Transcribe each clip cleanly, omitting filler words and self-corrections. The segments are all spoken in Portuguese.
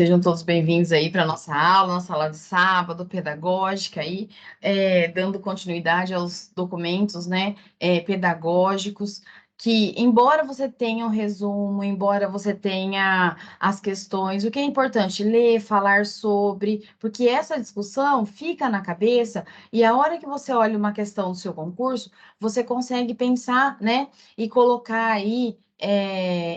Sejam todos bem-vindos aí para nossa aula de sábado, pedagógica, aí, dando continuidade aos documentos, né, pedagógicos, que, embora você tenha um resumo, embora você tenha as questões, o que é importante? Ler, falar sobre, porque essa discussão fica na cabeça, e a hora que você olha uma questão do seu concurso, você consegue pensar, né, e colocar aí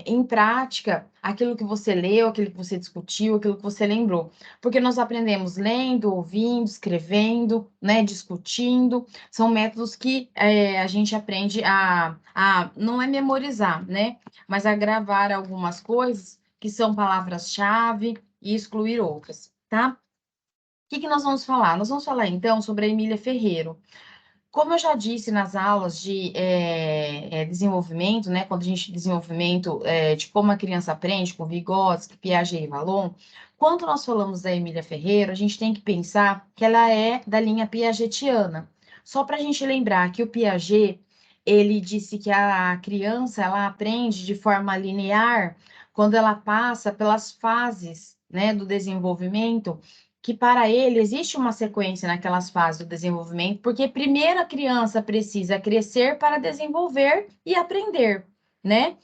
em prática aquilo que você leu, aquilo que você discutiu, aquilo que você lembrou. Porque nós aprendemos lendo, ouvindo, escrevendo, né, discutindo. São métodos que a gente aprende não é memorizar, né, mas a gravar algumas coisas que são palavras-chave e excluir outras, tá? O que que nós vamos falar? Nós vamos falar, então, sobre a Emília Ferreiro. Como eu já disse nas aulas de desenvolvimento, né, quando a gente desenvolvimento de como a criança aprende com Vygotsky, Piaget e Vallon, quando nós falamos da Emília Ferreira, a gente tem que pensar que ela é da linha piagetiana. Só para a gente lembrar que o Piaget, ele disse que a criança ela aprende de forma linear quando ela passa pelas fases, né, do desenvolvimento que para ele existe uma sequência naquelas fases do desenvolvimento, porque primeiro a criança precisa crescer para desenvolver e aprender, né?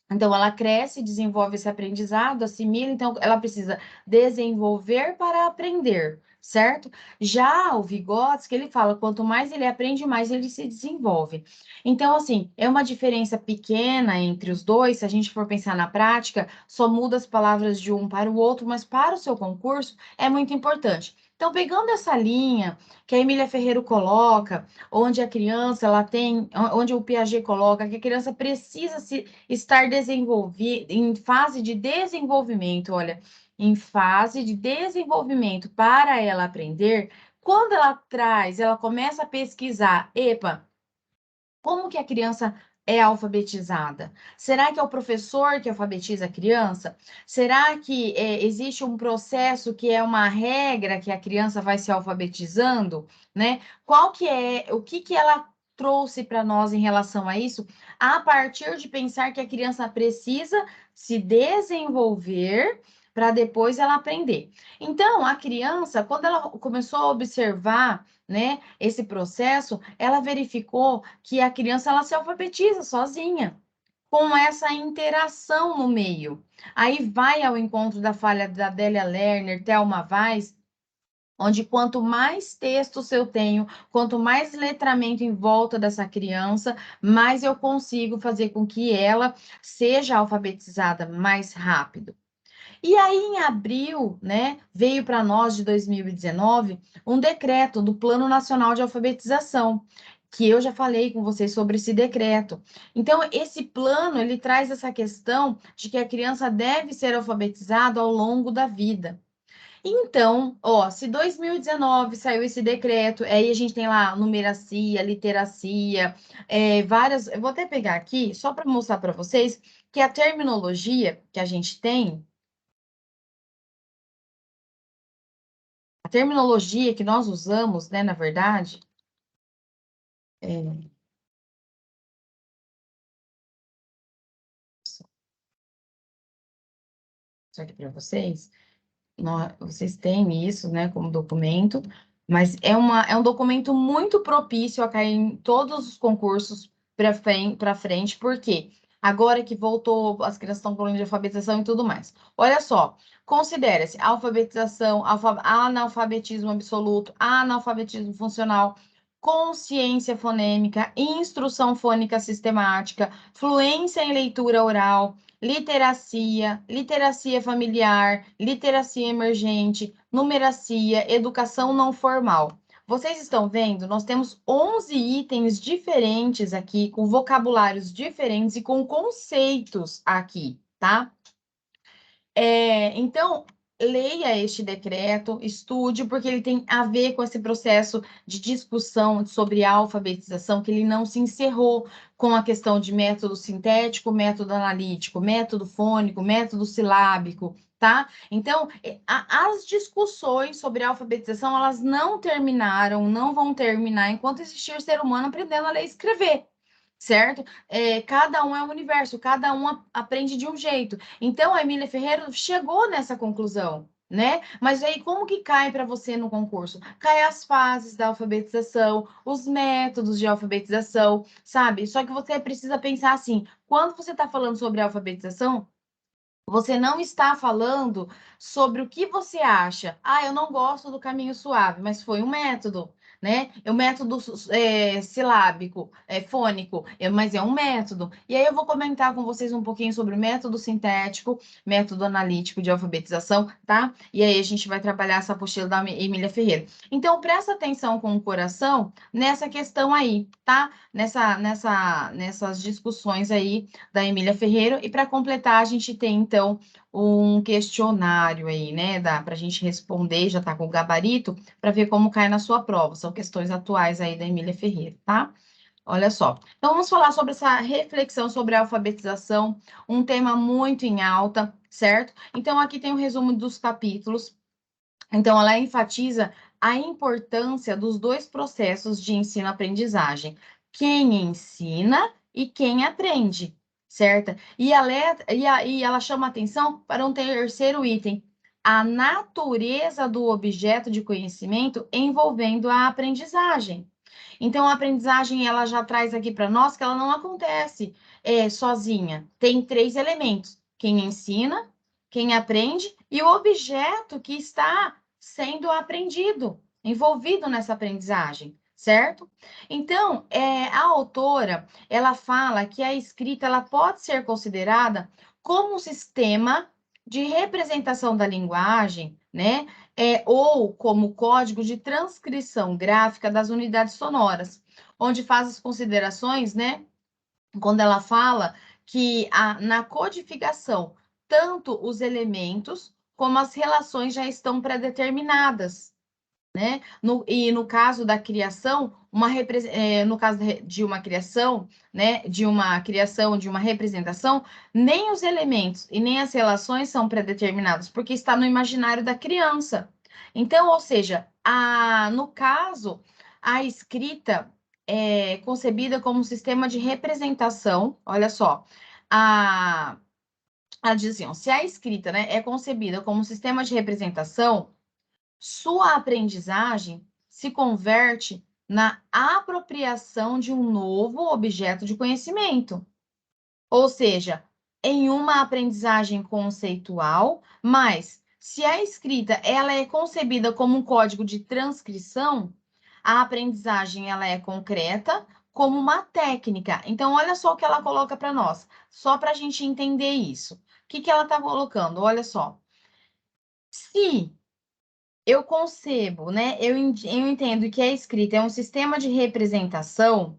Então, ela cresce, desenvolve esse aprendizado, assimila, então ela precisa desenvolver para aprender, certo? Já o Vygotsky, ele fala, quanto mais ele aprende, mais ele se desenvolve. Então, assim, é uma diferença pequena entre os dois, se a gente for pensar na prática, só muda as palavras de um para o outro, mas para o seu concurso é muito importante. Então, pegando essa linha que a Emília Ferreiro coloca, onde a criança, ela tem, onde o Piaget coloca, que a criança precisa se estar desenvolvida em fase de desenvolvimento, olha, em fase de desenvolvimento para ela aprender, quando ela traz, ela começa a pesquisar, epa, como que a criança é alfabetizada? Será que é o professor que alfabetiza a criança? Será que existe um processo que é uma regra que a criança vai se alfabetizando, né? Qual que é, o que que ela trouxe para nós em relação a isso, a partir de pensar que a criança precisa se desenvolver para depois ela aprender. Então, a criança, quando ela começou a observar, né, esse processo, ela verificou que a criança ela se alfabetiza sozinha, com essa interação no meio. Aí vai ao encontro da falha da Adélia Lerner, Thelma Weiss, onde quanto mais textos eu tenho, quanto mais letramento em volta dessa criança, mais eu consigo fazer com que ela seja alfabetizada mais rápido. E aí, em abril, né, veio para nós de 2019 um decreto do Plano Nacional de Alfabetização, que eu já falei com vocês sobre esse decreto. Então, esse plano, ele traz essa questão de que a criança deve ser alfabetizada ao longo da vida. Então, ó, se 2019 saiu esse decreto, aí a gente tem lá numeracia, literacia, várias. Eu vou até pegar aqui, só para mostrar para vocês que a terminologia que a gente tem. A terminologia que nós usamos, né, na verdade, só aqui para vocês, vocês têm isso, né, como documento, mas é um documento muito propício a cair em todos os concursos para frente, porque agora que voltou, as crianças estão falando de alfabetização e tudo mais. Olha só, considere-se alfabetização, analfabetismo absoluto, analfabetismo funcional, consciência fonêmica, instrução fônica sistemática, fluência em leitura oral, literacia, literacia familiar, literacia emergente, numeracia, educação não formal. Vocês estão vendo? Nós temos 11 itens diferentes aqui, com vocabulários diferentes e com conceitos aqui, tá? Então, leia este decreto, estude, porque ele tem a ver com esse processo de discussão sobre a alfabetização, que ele não se encerrou com a questão de método sintético, método analítico, método fônico, método silábico, tá? Então, as discussões sobre a alfabetização, elas não terminaram, não vão terminar enquanto existir ser humano aprendendo a ler e escrever. certo? Cada um é um universo, cada um aprende de um jeito. Então, a Emília Ferreira chegou nessa conclusão, né? Mas aí, como que cai para você no concurso? Cai as fases da alfabetização, os métodos de alfabetização, sabe? Só que você precisa pensar assim, quando você está falando sobre alfabetização, você não está falando sobre o que você acha. Ah, eu não gosto do caminho suave, mas foi um método, né? É um método silábico, fônico, mas é um método. E aí eu vou comentar com vocês um pouquinho sobre o método sintético, método analítico de alfabetização, tá? E aí a gente vai trabalhar essa apostila da Emília Ferreira. Então, presta atenção com o coração nessa questão aí, tá? Nessas discussões aí da Emília Ferreira. E para completar, a gente tem, então, um questionário aí, né? Para a gente responder, já está com o gabarito, para ver como cai na sua prova. São questões atuais aí da Emília Ferreira, tá? Olha só. Então, vamos falar sobre essa reflexão sobre a alfabetização, um tema muito em alta, certo? Então, aqui tem o resumo dos capítulos. Então, ela enfatiza a importância dos dois processos de ensino-aprendizagem: quem ensina e quem aprende, certo? E ela chama atenção para um terceiro item: a natureza do objeto de conhecimento envolvendo a aprendizagem. Então, a aprendizagem ela já traz aqui para nós que ela não acontece sozinha. Tem três elementos: quem ensina, quem aprende e o objeto que está sendo aprendido, envolvido nessa aprendizagem, certo? Então, a autora, ela fala que a escrita ela pode ser considerada como um sistema de representação da linguagem, né? Ou como código de transcrição gráfica das unidades sonoras, onde faz as considerações, né? Quando ela fala que na codificação, tanto os elementos como as relações já estão pré-determinadas, né? No caso da criação, no caso de uma criação, né? De uma representação, nem os elementos e nem as relações são pré-determinados, porque está no imaginário da criança. Então, ou seja, no caso, a escrita é concebida como um sistema de representação, olha só, a, ela diz assim, ó, se a escrita, né, é concebida como um sistema de representação, sua aprendizagem se converte na apropriação de um novo objeto de conhecimento, ou seja, em uma aprendizagem conceitual, mas se a escrita ela é concebida como um código de transcrição, a aprendizagem ela é concreta como uma técnica. Então, olha só o que ela coloca para nós, só para a gente entender isso. O que ela está colocando? Olha só. Se eu concebo, né? Eu entendo que a escrita é um sistema de representação.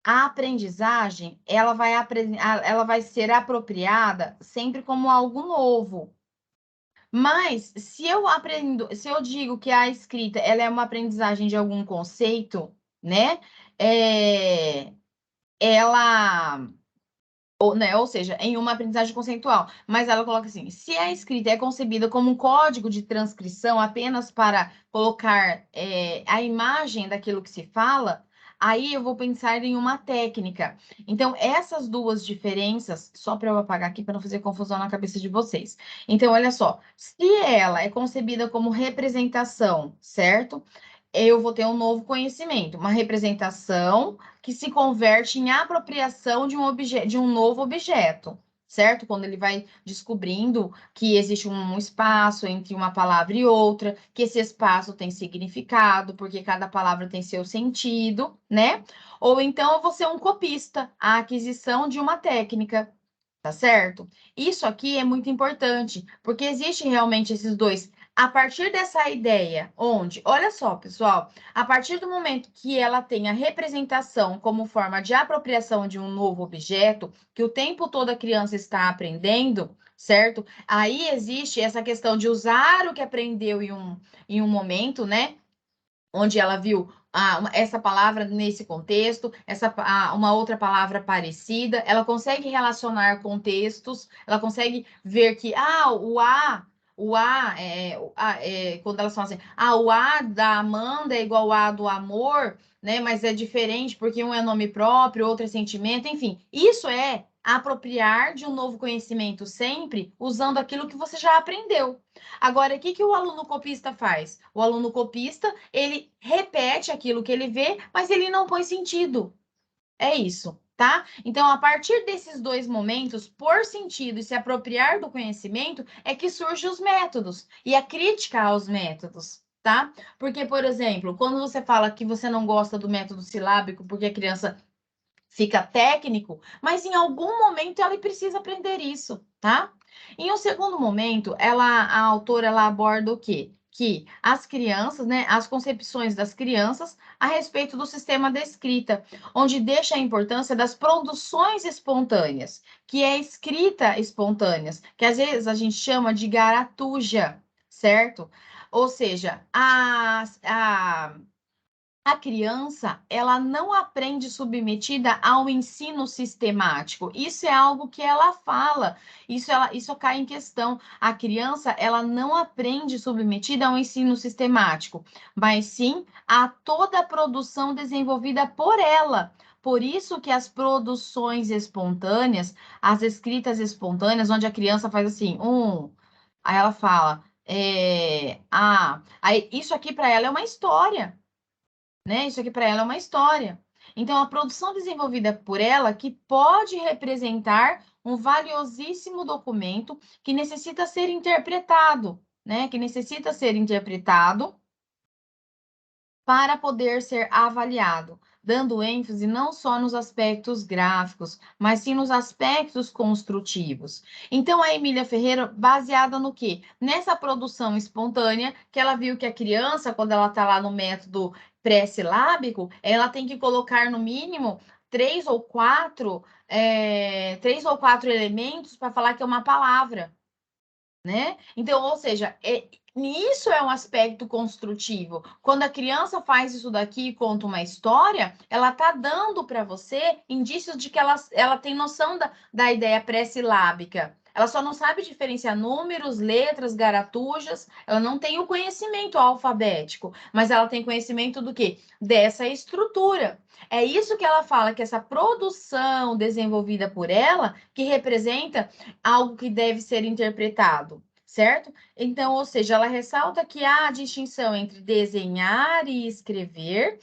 A aprendizagem, ela vai ser apropriada sempre como algo novo. Mas se eu digo que a escrita ela é uma aprendizagem de algum conceito, né? É, ela ou seja, em uma aprendizagem conceitual. Mas ela coloca assim: se a escrita é concebida como um código de transcrição apenas para colocar a imagem daquilo que se fala, aí eu vou pensar em uma técnica. Então, essas duas diferenças, só para eu apagar aqui para não fazer confusão na cabeça de vocês. Então, olha só: se ela é concebida como representação, certo? Eu vou ter um novo conhecimento, uma representação que se converte em apropriação de um novo objeto, certo? Quando ele vai descobrindo que existe um espaço entre uma palavra e outra, que esse espaço tem significado, porque cada palavra tem seu sentido, né? Ou então eu vou ser um copista, a aquisição de uma técnica. Tá certo? Isso aqui é muito importante, porque existe realmente esses dois. A partir dessa ideia, onde, olha só, pessoal, a partir do momento que ela tem a representação como forma de apropriação de um novo objeto, que o tempo todo a criança está aprendendo, certo? Aí existe essa questão de usar o que aprendeu em um momento, né? Onde ela viu essa palavra nesse contexto, uma outra palavra parecida, ela consegue relacionar contextos, ela consegue ver que o A o A, quando elas falam assim, o A da Amanda é igual ao A do amor, né? Mas é diferente porque um é nome próprio, outro é sentimento, enfim. Isso é apropriar de um novo conhecimento sempre usando aquilo que você já aprendeu. Agora, o que que o aluno copista faz? O aluno copista, ele repete aquilo que ele vê, mas ele não põe sentido. É isso, tá? Então, a partir desses dois momentos, por sentido e se apropriar do conhecimento, é que surgem os métodos e a crítica aos métodos, tá? Porque, por exemplo, quando você fala que você não gosta do método silábico porque a criança fica técnico, mas em algum momento ela precisa aprender isso, tá? Em um segundo momento, a autora ela aborda o quê? Que as crianças, né, as concepções das crianças a respeito do sistema da escrita, onde deixa a importância das produções espontâneas, que é escrita espontâneas, que às vezes a gente chama de garatuja, certo? Ou seja, a criança, ela não aprende submetida ao ensino sistemático. Isso é algo que ela fala. Isso cai em questão. A criança, ela não aprende submetida ao ensino sistemático, mas sim a toda a produção desenvolvida por ela. Por isso que as produções espontâneas, as escritas espontâneas, onde a criança faz assim, aí ela fala, aí isso aqui para ela é uma história, né? Isso aqui para ela é uma história. Então, a produção desenvolvida por ela, que pode representar um valiosíssimo documento que necessita ser interpretado, né? Que necessita ser interpretado para poder ser avaliado, dando ênfase não só nos aspectos gráficos, mas sim nos aspectos construtivos. Então, a Emília Ferreira, baseada no quê? Nessa produção espontânea, que ela viu que a criança, quando ela está lá no método pré-silábico, ela tem que colocar no mínimo três ou quatro elementos para falar que é uma palavra, né? Então, ou seja, isso é um aspecto construtivo. Quando a criança faz isso daqui e conta uma história, ela está dando para você indícios de que ela tem noção da ideia pré-silábica. Ela só não sabe diferenciar números, letras, garatujas, ela não tem o conhecimento alfabético, mas ela tem conhecimento do quê? Dessa estrutura. É isso que ela fala, que essa produção desenvolvida por ela, que representa algo que deve ser interpretado, certo? Então, ou seja, ela ressalta que há a distinção entre desenhar e escrever,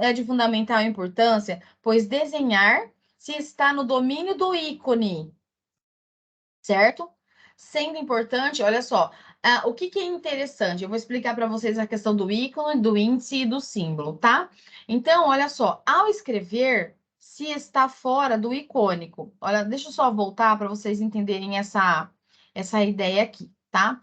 é de fundamental importância, pois desenhar se está no domínio do ícone, certo? Sendo importante, olha só, o que é interessante? Eu vou explicar para vocês a questão do ícone, do índice e do símbolo, tá? Então, olha só, ao escrever, se está fora do icônico. Olha, deixa eu só voltar para vocês entenderem essa ideia aqui, tá?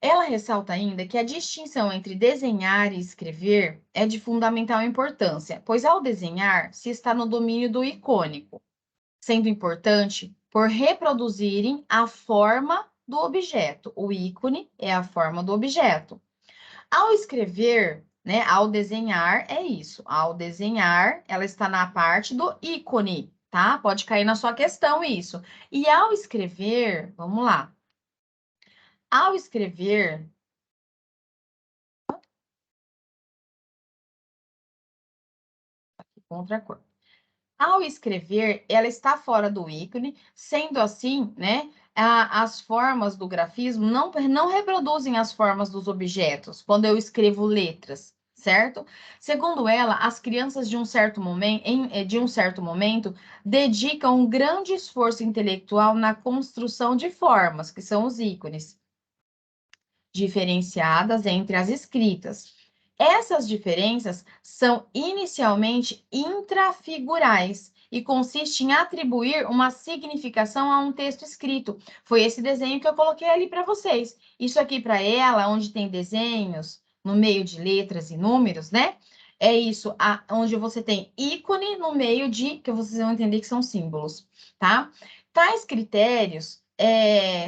Ela ressalta ainda que a distinção entre desenhar e escrever é de fundamental importância, pois ao desenhar se está no domínio do icônico, sendo importante por reproduzirem a forma do objeto. O ícone é a forma do objeto. Ao escrever, né, ao desenhar, é isso. Ao desenhar, ela está na parte do ícone, tá? Pode cair na sua questão isso. E ao escrever, vamos lá. Ao escrever, outra cor. Ao escrever, ela está fora do ícone, sendo assim, né, as formas do grafismo não reproduzem as formas dos objetos quando eu escrevo letras, certo? Segundo ela, as crianças de um certo momento dedicam um grande esforço intelectual na construção de formas, que são os ícones, diferenciadas entre as escritas. Essas diferenças são inicialmente intrafigurais e consistem em atribuir uma significação a um texto escrito. Foi esse desenho que eu coloquei ali para vocês. Isso aqui para ela, onde tem desenhos no meio de letras e números, né? É isso, onde você tem ícone no meio de, que vocês vão entender que são símbolos, tá? Tais critérios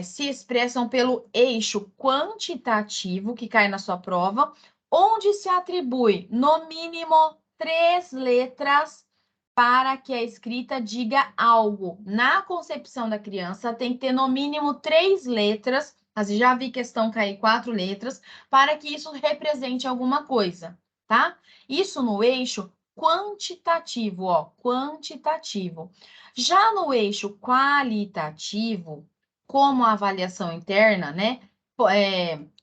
se expressam pelo eixo quantitativo que cai na sua prova, onde se atribui, no mínimo, 3 letras para que a escrita diga algo. Na concepção da criança, tem que ter, no mínimo, 3 letras Mas já vi questão cair 4 letras para que isso represente alguma coisa, tá? Isso no eixo quantitativo, ó, quantitativo. Já no eixo qualitativo, como a avaliação interna, né,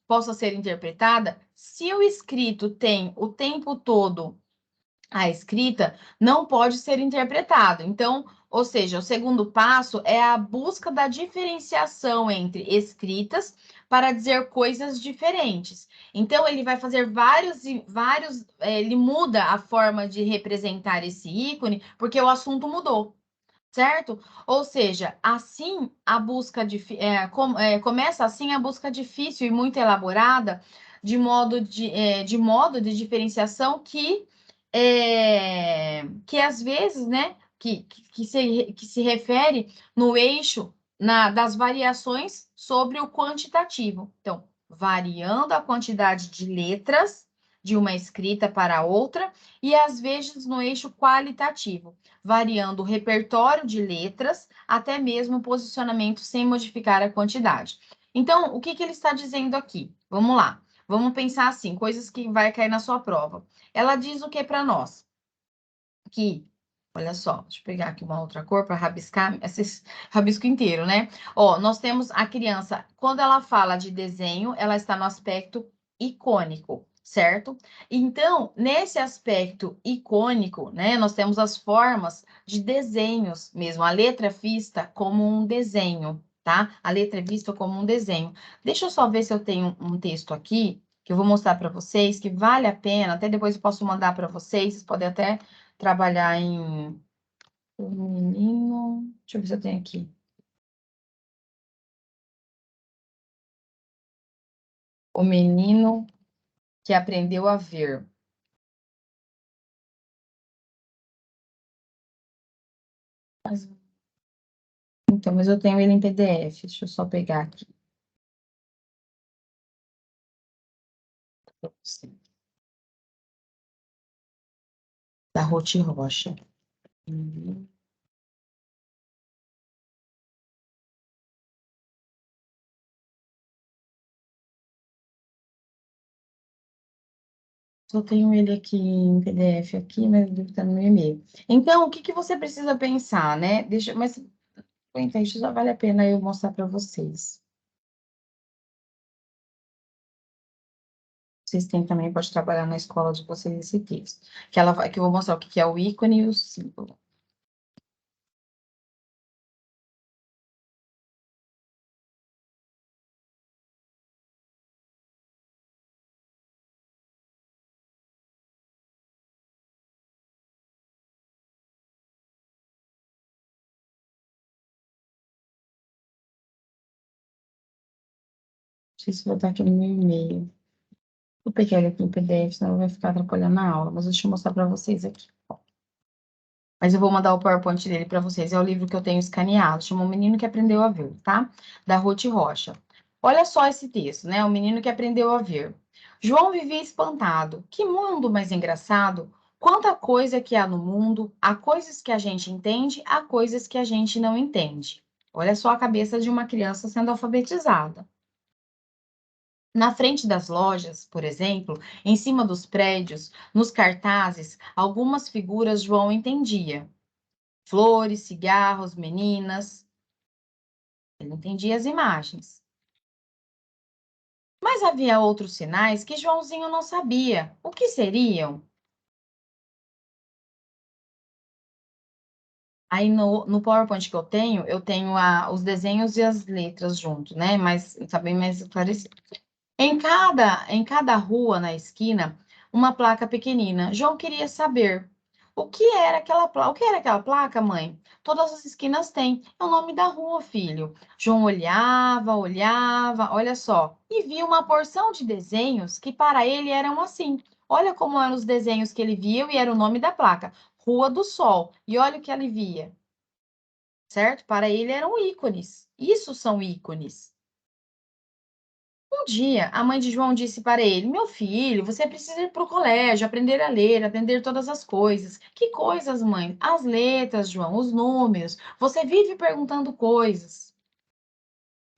possa ser interpretada, se o escrito tem o tempo todo a escrita, não pode ser interpretado. Então, ou seja, o segundo passo é a busca da diferenciação entre escritas para dizer coisas diferentes. Então, ele vai fazer ele muda a forma de representar esse ícone, porque o assunto mudou. Certo? Ou seja, assim a busca começa assim a busca difícil e muito elaborada, de modo de diferenciação que às vezes, né, que se refere no eixo das variações sobre o quantitativo. Então, variando a quantidade de letras de uma escrita para outra, e às vezes no eixo qualitativo, variando o repertório de letras, até mesmo o posicionamento sem modificar a quantidade. Então, o que ele está dizendo aqui? Vamos lá. Vamos pensar assim, coisas que vai cair na sua prova. Ela diz o que para nós? Que, olha só, deixa eu pegar aqui uma outra cor para rabiscar esse rabisco inteiro, né? Ó, nós temos a criança, quando ela fala de desenho, ela está no aspecto icônico, certo? Então, nesse aspecto icônico, né, nós temos as formas de desenhos mesmo. A letra é vista como um desenho, tá? A letra é vista como um desenho. Deixa eu só ver se eu tenho um texto aqui que eu vou mostrar para vocês que vale a pena. Até depois eu posso mandar para vocês, vocês podem até trabalhar em o menino. Deixa eu ver se eu tenho aqui. O menino que aprendeu a ver. Mas- Então, mas eu tenho ele em PDF. Deixa eu só pegar aqui para você. Da Ruth Rocha. Uhum. Só tenho ele aqui em PDF aqui, mas deve estar no meu e-mail. Então, o que que você precisa pensar, né? Mas então, isso já vale a pena eu mostrar para vocês. Vocês têm também, pode trabalhar na escola de vocês esse texto. Que eu vou mostrar o que que é o ícone e o símbolo. Não sei se vou estar aqui no meu e-mail. Vou pegar ele aqui em PDF, senão vai ficar atrapalhando na aula, mas deixa eu mostrar para vocês aqui. Mas eu vou mandar o PowerPoint dele para vocês. É o livro que eu tenho escaneado, chama O Menino que Aprendeu a Ver, tá? Da Ruth Rocha. Olha só esse texto, né? O Menino que Aprendeu a Ver. João vivia espantado. Que mundo mais engraçado! Quanta coisa que há no mundo, há coisas que a gente entende, há coisas que a gente não entende. Olha só a cabeça de uma criança sendo alfabetizada. Na frente das lojas, por exemplo, em cima dos prédios, nos cartazes, algumas figuras João entendia. Flores, cigarros, meninas. Ele entendia as imagens. Mas havia outros sinais que Joãozinho não sabia. O que seriam? Aí no PowerPoint que eu tenho os desenhos e as letras junto, né? Mas está bem mais esclarecido. Em cada rua na esquina, uma placa pequenina. João queria saber o que era aquela placa. O que era aquela placa, mãe? Todas as esquinas têm. É o nome da rua, filho. João olhava, olhava, olha só, e via uma porção de desenhos que para ele eram assim. Olha como eram os desenhos que ele viu e era o nome da placa. Rua do Sol. E olha o que ele via, certo? Para ele eram ícones. Isso são ícones. Um dia, a mãe de João disse para ele: Meu filho, você precisa ir para o colégio, aprender a ler, aprender todas as coisas. Que coisas, mãe? As letras, João, os números. Você vive perguntando coisas.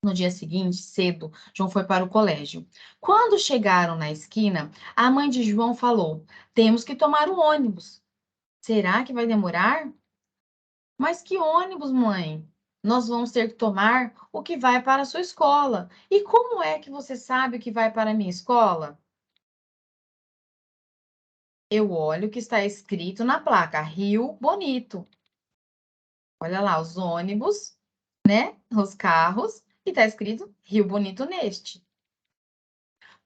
No dia seguinte, cedo, João foi para o colégio. Quando chegaram na esquina, a mãe de João falou: Temos que tomar o ônibus. Será que vai demorar? Mas que ônibus, mãe? Nós vamos ter que tomar o que vai para a sua escola. E como é que você sabe o que vai para a minha escola? Eu olho o que está escrito na placa, Rio Bonito. Olha lá, os ônibus, né? Os carros, e está escrito Rio Bonito neste.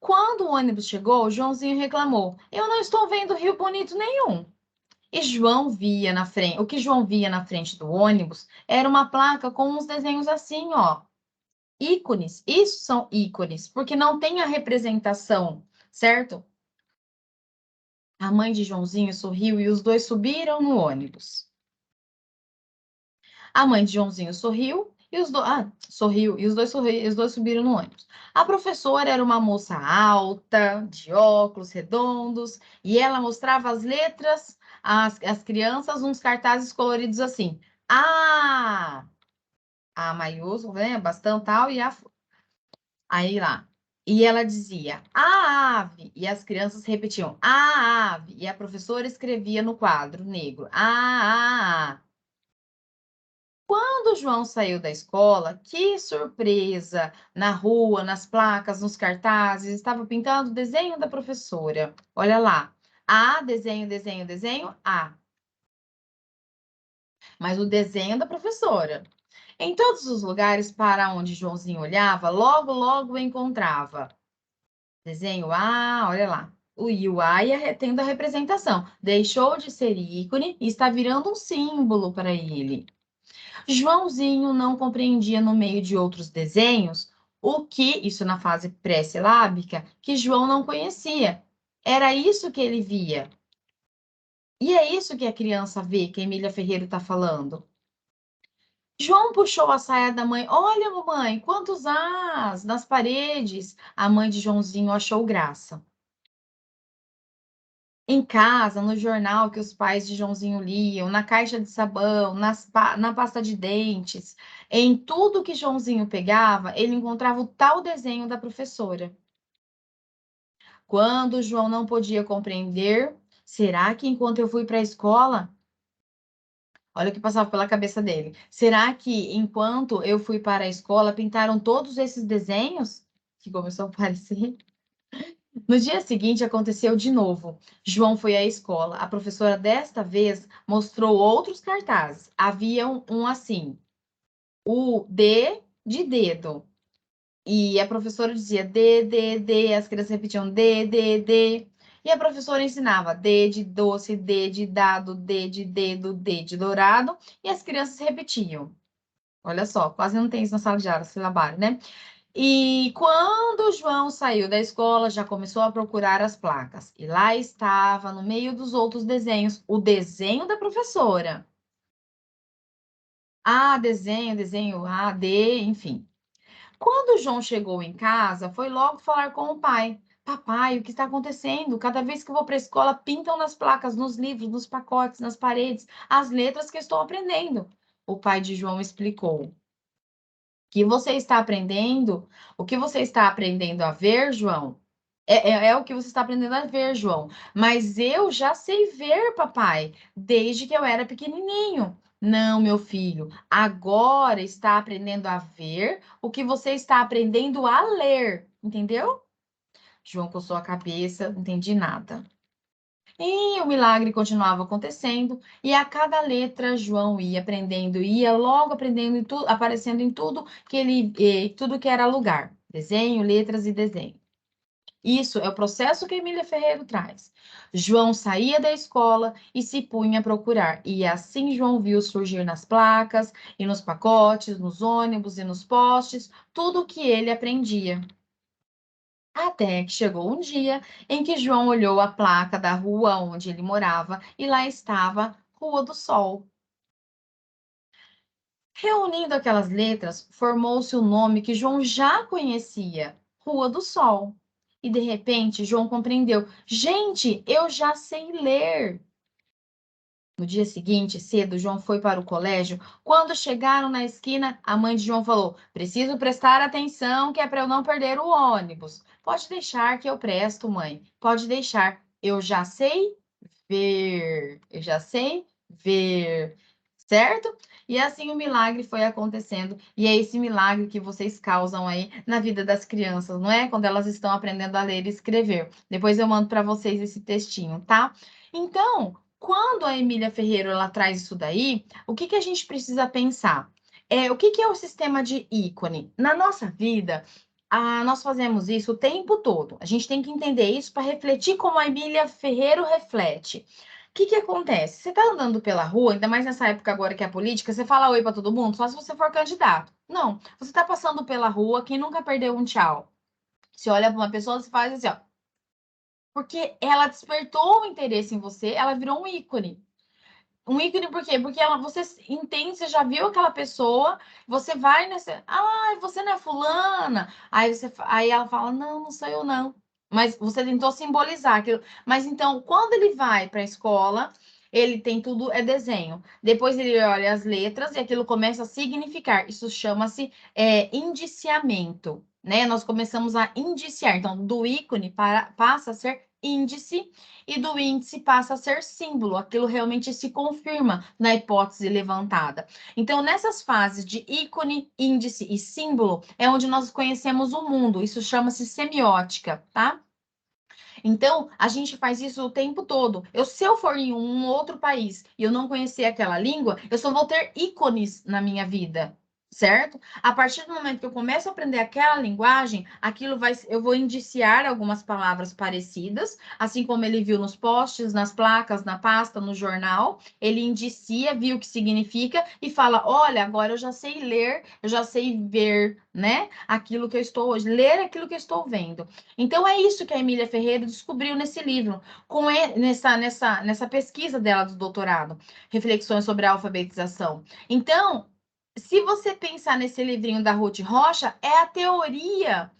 Quando o ônibus chegou, Joãozinho reclamou: Eu não estou vendo Rio Bonito nenhum. E João via na frente, o que João via na frente do ônibus era uma placa com uns desenhos assim, ó, ícones. Isso são ícones, porque não tem a representação, certo? A mãe de Joãozinho sorriu e os dois subiram no ônibus. A mãe de Joãozinho sorriu e os dois subiram no ônibus. A professora era uma moça alta, de óculos redondos, e ela mostrava as letras às crianças uns cartazes coloridos assim. A maiúsculo, né? Bastão tal, e aí lá. E ela dizia, a ave, e as crianças repetiam, a ave, e a professora escrevia no quadro negro, a. Quando o João saiu da escola, que surpresa! Na rua, nas placas, nos cartazes, estava pintando o desenho da professora. Olha lá. A, desenho, desenho, desenho, A. Mas o desenho da professora. Em todos os lugares para onde Joãozinho olhava, logo, logo encontrava. Desenho A, olha lá. O A ia tendo a representação. Deixou de ser ícone e está virando um símbolo para ele. Joãozinho não compreendia no meio de outros desenhos o que, isso na fase pré-silábica, que João não conhecia. Era isso que ele via. E é isso que a criança vê, que a Emília Ferreira está falando. João puxou a saia da mãe. Olha, mamãe, quantos As nas paredes. A mãe de Joãozinho achou graça. Em casa, no jornal que os pais de Joãozinho liam, na caixa de sabão, na pasta de dentes, em tudo que Joãozinho pegava, ele encontrava o tal desenho da professora. Quando João não podia compreender, será que enquanto eu fui para a escola, olha o que passava pela cabeça dele, será que enquanto eu fui para a escola pintaram todos esses desenhos? Que começou a aparecer. No dia seguinte, aconteceu de novo. João foi à escola. A professora, desta vez, mostrou outros cartazes. Havia um assim: o D de dedo. E a professora dizia D, D, D. As crianças repetiam D, D, D. E a professora ensinava D de doce, D de dado, D de dedo, D de dourado. E as crianças repetiam. Olha só, quase não tem isso na sala de aula, silábio, né? E quando o João saiu da escola, já começou a procurar as placas. E lá estava, no meio dos outros desenhos, o desenho da professora. A, desenho, desenho A, D, enfim. Quando o João chegou em casa, foi logo falar com o pai. Papai, o que está acontecendo? Cada vez que eu vou para a escola, pintam nas placas, nos livros, nos pacotes, nas paredes, as letras que eu estou aprendendo. O pai de João explicou. Que você está aprendendo, o que você está aprendendo a ver, João, é o que você está aprendendo a ver, João. Mas eu já sei ver, papai, desde que eu era pequenininho. Não, meu filho, agora está aprendendo a ver o que você está aprendendo a ler, entendeu? João coçou a cabeça, não entendi nada. E o milagre continuava acontecendo, e a cada letra João ia aprendendo, ia logo aprendendo em tudo, aparecendo em tudo que tudo que era lugar, desenho, letras e desenho. Isso é o processo que Emília Ferreira traz. João saía da escola e se punha a procurar, e assim João viu surgir nas placas, e nos pacotes, nos ônibus e nos postes, tudo o que ele aprendia. Até que chegou um dia em que João olhou a placa da rua onde ele morava e lá estava Rua do Sol. Reunindo aquelas letras, formou-se o nome que João já conhecia, Rua do Sol. E de repente, João compreendeu: gente, eu já sei ler. No dia seguinte, cedo, João foi para o colégio. Quando chegaram na esquina, a mãe de João falou: Preciso prestar atenção, que é para eu não perder o ônibus. Pode deixar que eu presto, mãe. Pode deixar. Eu já sei ver. Eu já sei ver. Certo? E assim o milagre foi acontecendo. E é esse milagre que vocês causam aí na vida das crianças, não é? Quando elas estão aprendendo a ler e escrever. Depois eu mando para vocês esse textinho, tá? Então, quando a Emília Ferreira ela traz isso daí, o que que a gente precisa pensar? O que que é o sistema de ícone? Na nossa vida, nós fazemos isso o tempo todo. A gente tem que entender isso para refletir como a Emília Ferreira reflete. O que que acontece? Você está andando pela rua, ainda mais nessa época agora que é a política, você fala oi para todo mundo, só se você for candidato. Não, você está passando pela rua, quem nunca perdeu um tchau? Você olha para uma pessoa, você faz assim, ó. Porque ela despertou o interesse em você, ela virou um ícone. Um ícone por quê? Porque você entende, você já viu aquela pessoa, você vai nessa. Ah, você não é fulana. Aí ela fala: Não, não sou eu, não. Mas você tentou simbolizar aquilo. Mas então, quando ele vai para a escola, ele tem tudo, é desenho. Depois ele olha as letras e aquilo começa a significar. Isso chama-se indiciamento, né? Nós começamos a indiciar. Então, do ícone passa a ser índice e do índice passa a ser símbolo, aquilo realmente se confirma na hipótese levantada. Então, nessas fases de ícone, índice e símbolo, é onde nós conhecemos o mundo, isso chama-se semiótica, tá? Então, a gente faz isso o tempo todo. Se eu for em um outro país e eu não conhecer aquela língua, eu só vou ter ícones na minha vida, certo? A partir do momento que eu começo a aprender aquela linguagem, eu vou indiciar algumas palavras parecidas, assim como ele viu nos posts, nas placas, na pasta, no jornal, ele indicia, viu o que significa e fala: olha, agora eu já sei ler, eu já sei ver, né? Aquilo que eu estou hoje, ler aquilo que eu estou vendo. Então, é isso que a Emília Ferreira descobriu nesse livro, nessa pesquisa dela do doutorado, Reflexões sobre a Alfabetização. Então, se você pensar nesse livrinho da Ruth Rocha, é a teoria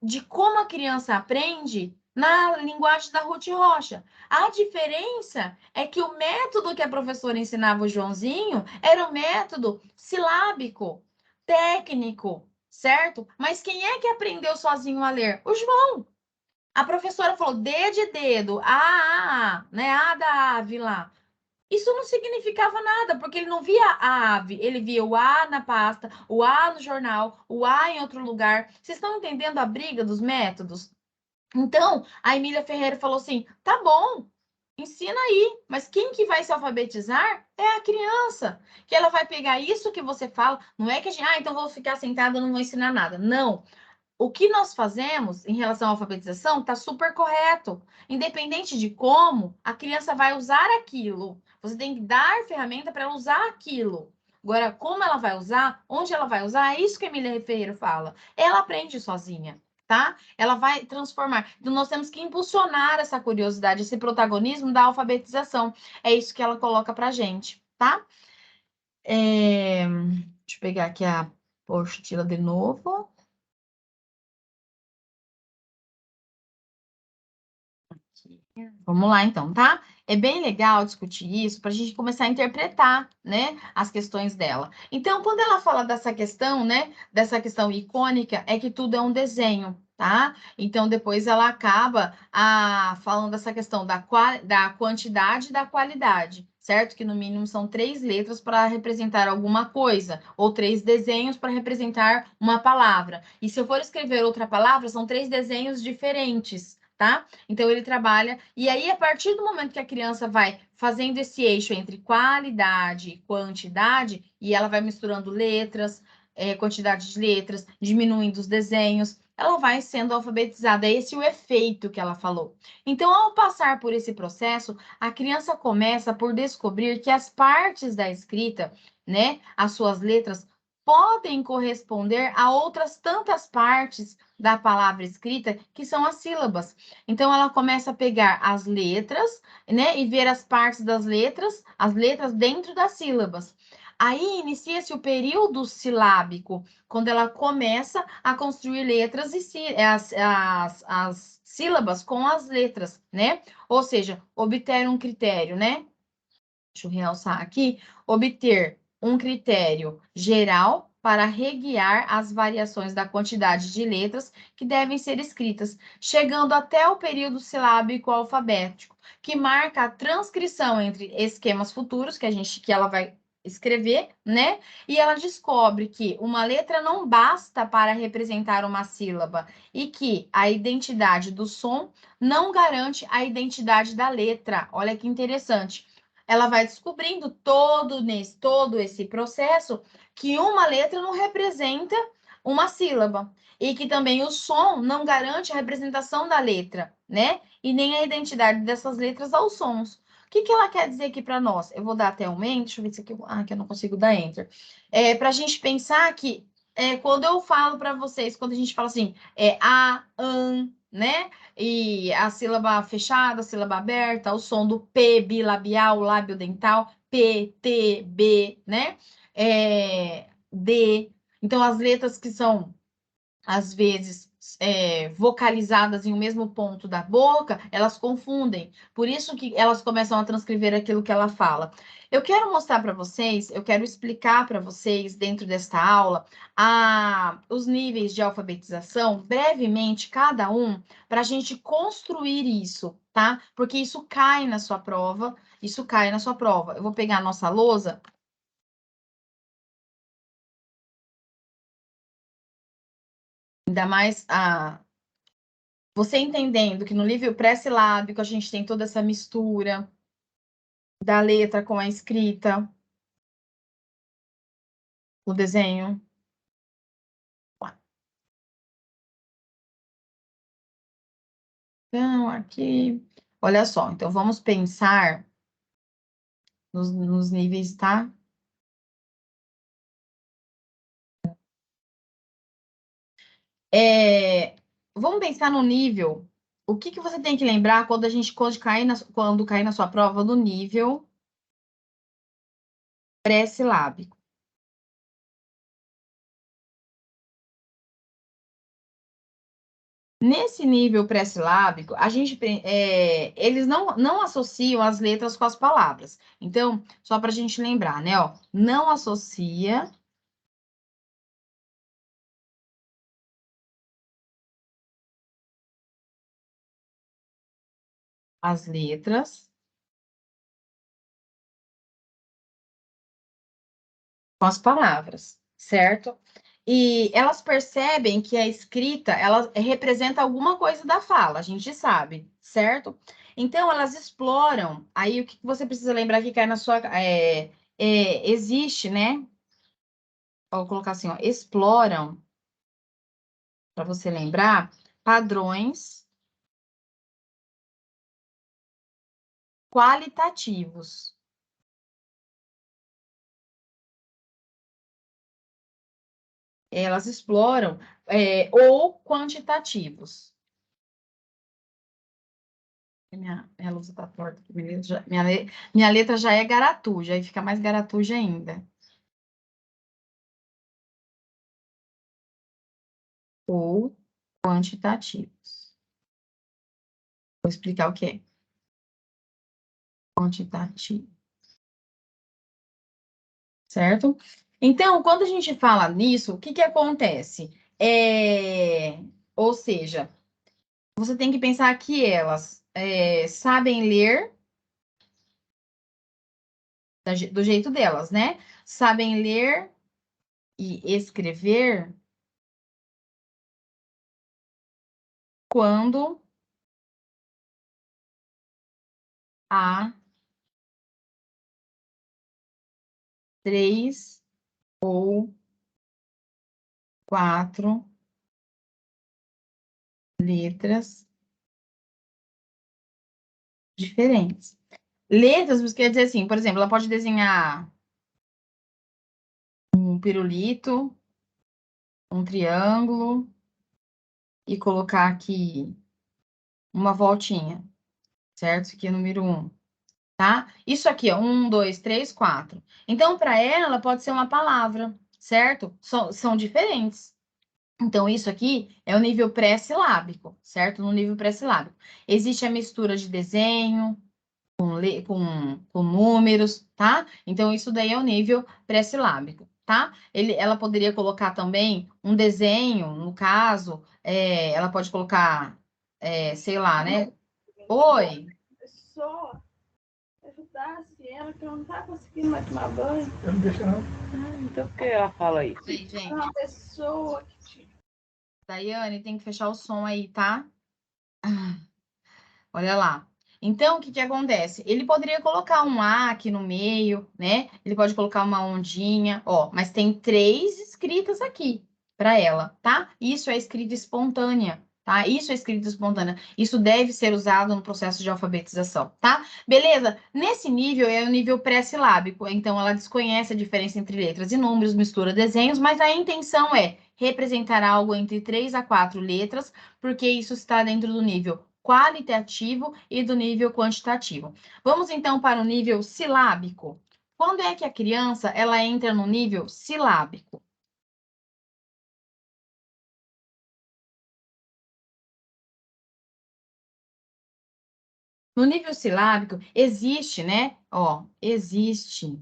de como a criança aprende na linguagem da Ruth Rocha. A diferença é que o método que a professora ensinava o Joãozinho era o método silábico, técnico, certo? Mas quem é que aprendeu sozinho a ler? O João. A professora falou D de dedo, né? A da ave lá. Isso não significava nada, porque ele não via a ave, ele via o A na pasta, o A no jornal, o A em outro lugar. Vocês estão entendendo a briga dos métodos? Então, a Emília Ferreira falou assim: tá bom, ensina aí, mas quem que vai se alfabetizar é a criança, que ela vai pegar isso que você fala. Não é que a gente, então vou ficar sentada, não vou ensinar nada. Não. O que nós fazemos em relação à alfabetização está super correto. Independente de como, a criança vai usar aquilo. Você tem que dar ferramenta para ela usar aquilo. Agora, como ela vai usar, onde ela vai usar, é isso que a Emília Ferreira fala. Ela aprende sozinha, tá? Ela vai transformar. Então, nós temos que impulsionar essa curiosidade, esse protagonismo da alfabetização. É isso que ela coloca para gente, tá? Deixa eu pegar aqui a apostila de novo. Vamos lá, então, tá? É bem legal discutir isso para a gente começar a interpretar, né, as questões dela. Então, quando ela fala dessa questão, né, dessa questão icônica, é que tudo é um desenho, tá? Então, depois ela acaba falando dessa questão da quantidade e da qualidade, certo? Que no mínimo são 3 letras para representar alguma coisa, ou 3 desenhos para representar uma palavra. E se eu for escrever outra palavra, são 3 desenhos diferentes, tá? Então, ele trabalha. E aí, a partir do momento que a criança vai fazendo esse eixo entre qualidade e quantidade, e ela vai misturando letras, quantidade de letras, diminuindo os desenhos, ela vai sendo alfabetizada. É esse o efeito que ela falou. Então, ao passar por esse processo, a criança começa por descobrir que as partes da escrita, né, as suas letras, podem corresponder a outras tantas partes da palavra escrita, que são as sílabas. Então, ela começa a pegar as letras, né, e ver as partes das letras, as letras dentro das sílabas. Aí inicia-se o período silábico, quando ela começa a construir letras e as sílabas com as letras, né? Ou seja, obter um critério, né? deixa eu realçar aqui, obter um critério geral para reguiar as variações da quantidade de letras que devem ser escritas, chegando até o período silábico alfabético, que marca a transcrição entre esquemas futuros que ela vai escrever, né? E ela descobre que uma letra não basta para representar uma sílaba e que a identidade do som não garante a identidade da letra. Olha que interessante. Ela vai descobrindo todo esse processo que uma letra não representa uma sílaba e que também o som não garante a representação da letra, né? E nem a identidade dessas letras aos sons. O que ela quer dizer aqui para nós? Eu vou dar até aumento, deixa eu ver se aqui, que eu não consigo dar enter. Para a gente pensar que quando eu falo para vocês, quando a gente fala assim, né? E a sílaba fechada, a sílaba aberta, o som do P bilabial, lábio dental, P, T, B, né? D. Então, as letras que são, às vezes, vocalizadas em um mesmo ponto da boca, elas confundem. Por isso que elas começam a transcrever aquilo que ela fala. Eu quero mostrar para vocês, eu quero explicar para vocês, dentro desta aula, os níveis de alfabetização, brevemente, cada um, para a gente construir isso, tá? Porque isso cai na sua prova, isso cai na sua prova. Eu vou pegar a nossa lousa. Ainda mais você entendendo que no nível pré-silábico a gente tem toda essa mistura da letra com a escrita, o desenho. Então, aqui, olha só, então vamos pensar nos níveis, tá? Vamos pensar no nível. O que você tem que lembrar quando cair na sua prova do nível pré-silábico? Nesse nível pré-silábico, eles não associam as letras com as palavras. Então, só para a gente lembrar, né? Ó, não associa as letras com as palavras, certo? E elas percebem que a escrita, ela representa alguma coisa da fala, a gente sabe, certo? Então, elas exploram. Aí, o que você precisa lembrar que cai na sua... existe, né? Vou colocar assim, ó, exploram, para você lembrar, padrões qualitativos. Elas exploram ou quantitativos. Minha luz está torta aqui. Minha letra já é garatuja, aí fica mais garatuja ainda. Ou quantitativos. Vou explicar o que é quantitativo. Certo? Então, quando a gente fala nisso, o que acontece? Ou seja, você tem que pensar que elas sabem ler do jeito delas, né? Sabem ler e escrever quando há 3 ou 4 letras diferentes. Letras, você quer dizer assim, por exemplo, ela pode desenhar um pirulito, um triângulo e colocar aqui uma voltinha, certo? Isso aqui é o número 1, tá? Isso aqui, ó, 1, 2, 3, 4. Então, para ela, pode ser uma palavra, certo? São diferentes. Então, isso aqui é o nível pré-silábico, certo? No nível pré-silábico. Existe a mistura de desenho, com números, tá? Então, isso daí é o nível pré-silábico, tá? Ela poderia colocar também um desenho, no caso, ela pode colocar, sei lá, né? Oi. Só ajudasse ela, que ela não tá conseguindo mais tomar banho. Eu não deixo, não. Então por que ela fala isso? Gente. É uma pessoa que... Daiane, tem que fechar o som aí, tá? Olha lá. Então, o que que acontece? Ele poderia colocar um A aqui no meio, né? Ele pode colocar uma ondinha, ó, mas tem 3 escritas aqui para ela, tá? Isso é escrita espontânea, tá? Isso é escrita espontânea. Isso deve ser usado no processo de alfabetização, tá? Beleza? Nesse nível é o nível pré-silábico, então ela desconhece a diferença entre letras e números, mistura desenhos, mas a intenção é representar algo entre 3 a 4 letras, porque isso está dentro do nível qualitativo e do nível quantitativo. Vamos então para o nível silábico. Quando é que a criança ela entra no nível silábico? No nível silábico existe, né? Ó, existe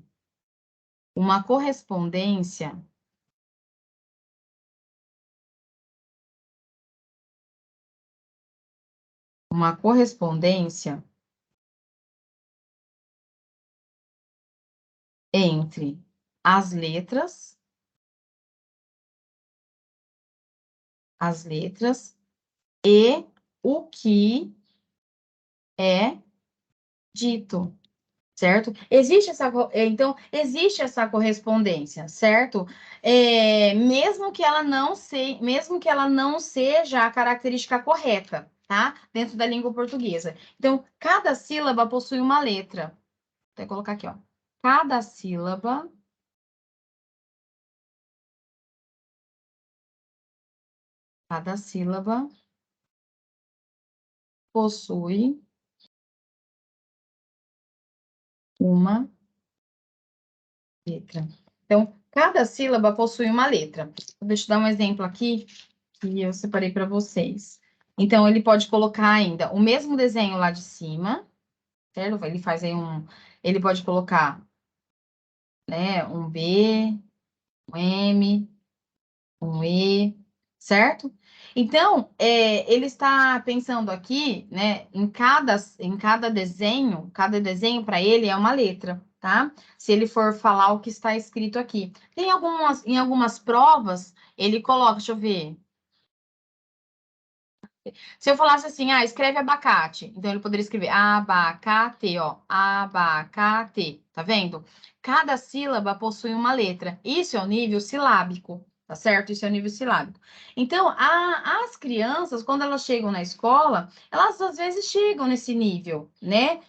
uma correspondência entre as letras e o que é dito. Certo? Existe essa correspondência, certo? Mesmo que ela não seja a característica correta, tá? Dentro da língua portuguesa. Então, cada sílaba possui uma letra. Vou até colocar aqui, ó. Cada sílaba possui uma letra. Então, cada sílaba possui uma letra. Deixa eu dar um exemplo aqui que eu separei para vocês. Então, ele pode colocar ainda o mesmo desenho lá de cima, certo? Ele faz aí ele pode colocar, né, um B, um M, um E, certo? Então, ele está pensando aqui, né, cada desenho para ele é uma letra, tá? Se ele for falar o que está escrito aqui. Em algumas provas, ele coloca, deixa eu ver. Se eu falasse assim, escreve abacate, então ele poderia escrever abacate, ó, abacate, tá vendo? Cada sílaba possui uma letra. Isso é o nível silábico, tá certo? Isso é o nível silábico. Então, as crianças, quando elas chegam na escola, elas às vezes chegam nesse nível, né?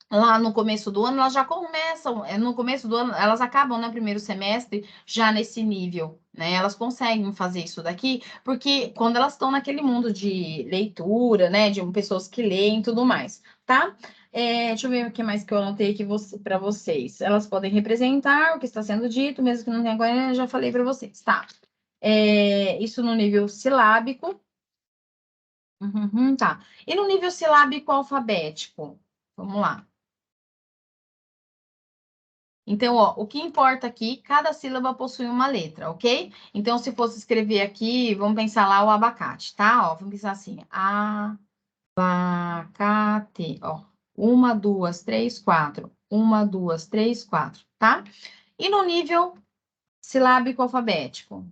Lá no começo do ano, elas já começam, no começo do ano, elas acabam no primeiro semestre já nesse nível, né? Elas conseguem fazer isso daqui, porque quando elas estão naquele mundo de leitura, né? De pessoas que leem e tudo mais, tá? Deixa eu ver o que mais que eu anotei aqui para vocês. Elas podem representar o que está sendo dito, mesmo que não tenha agora, eu já falei para vocês, tá? Isso no nível silábico. Tá. E no nível silábico alfabético? Vamos lá. Então, ó, o que importa aqui, cada sílaba possui uma letra, ok? Então, se fosse escrever aqui, vamos pensar lá o abacate, tá? Ó, vamos pensar assim, abacate, ó. Uma, duas, três, quatro. Uma, duas, três, quatro, tá? E no nível silábico alfabético?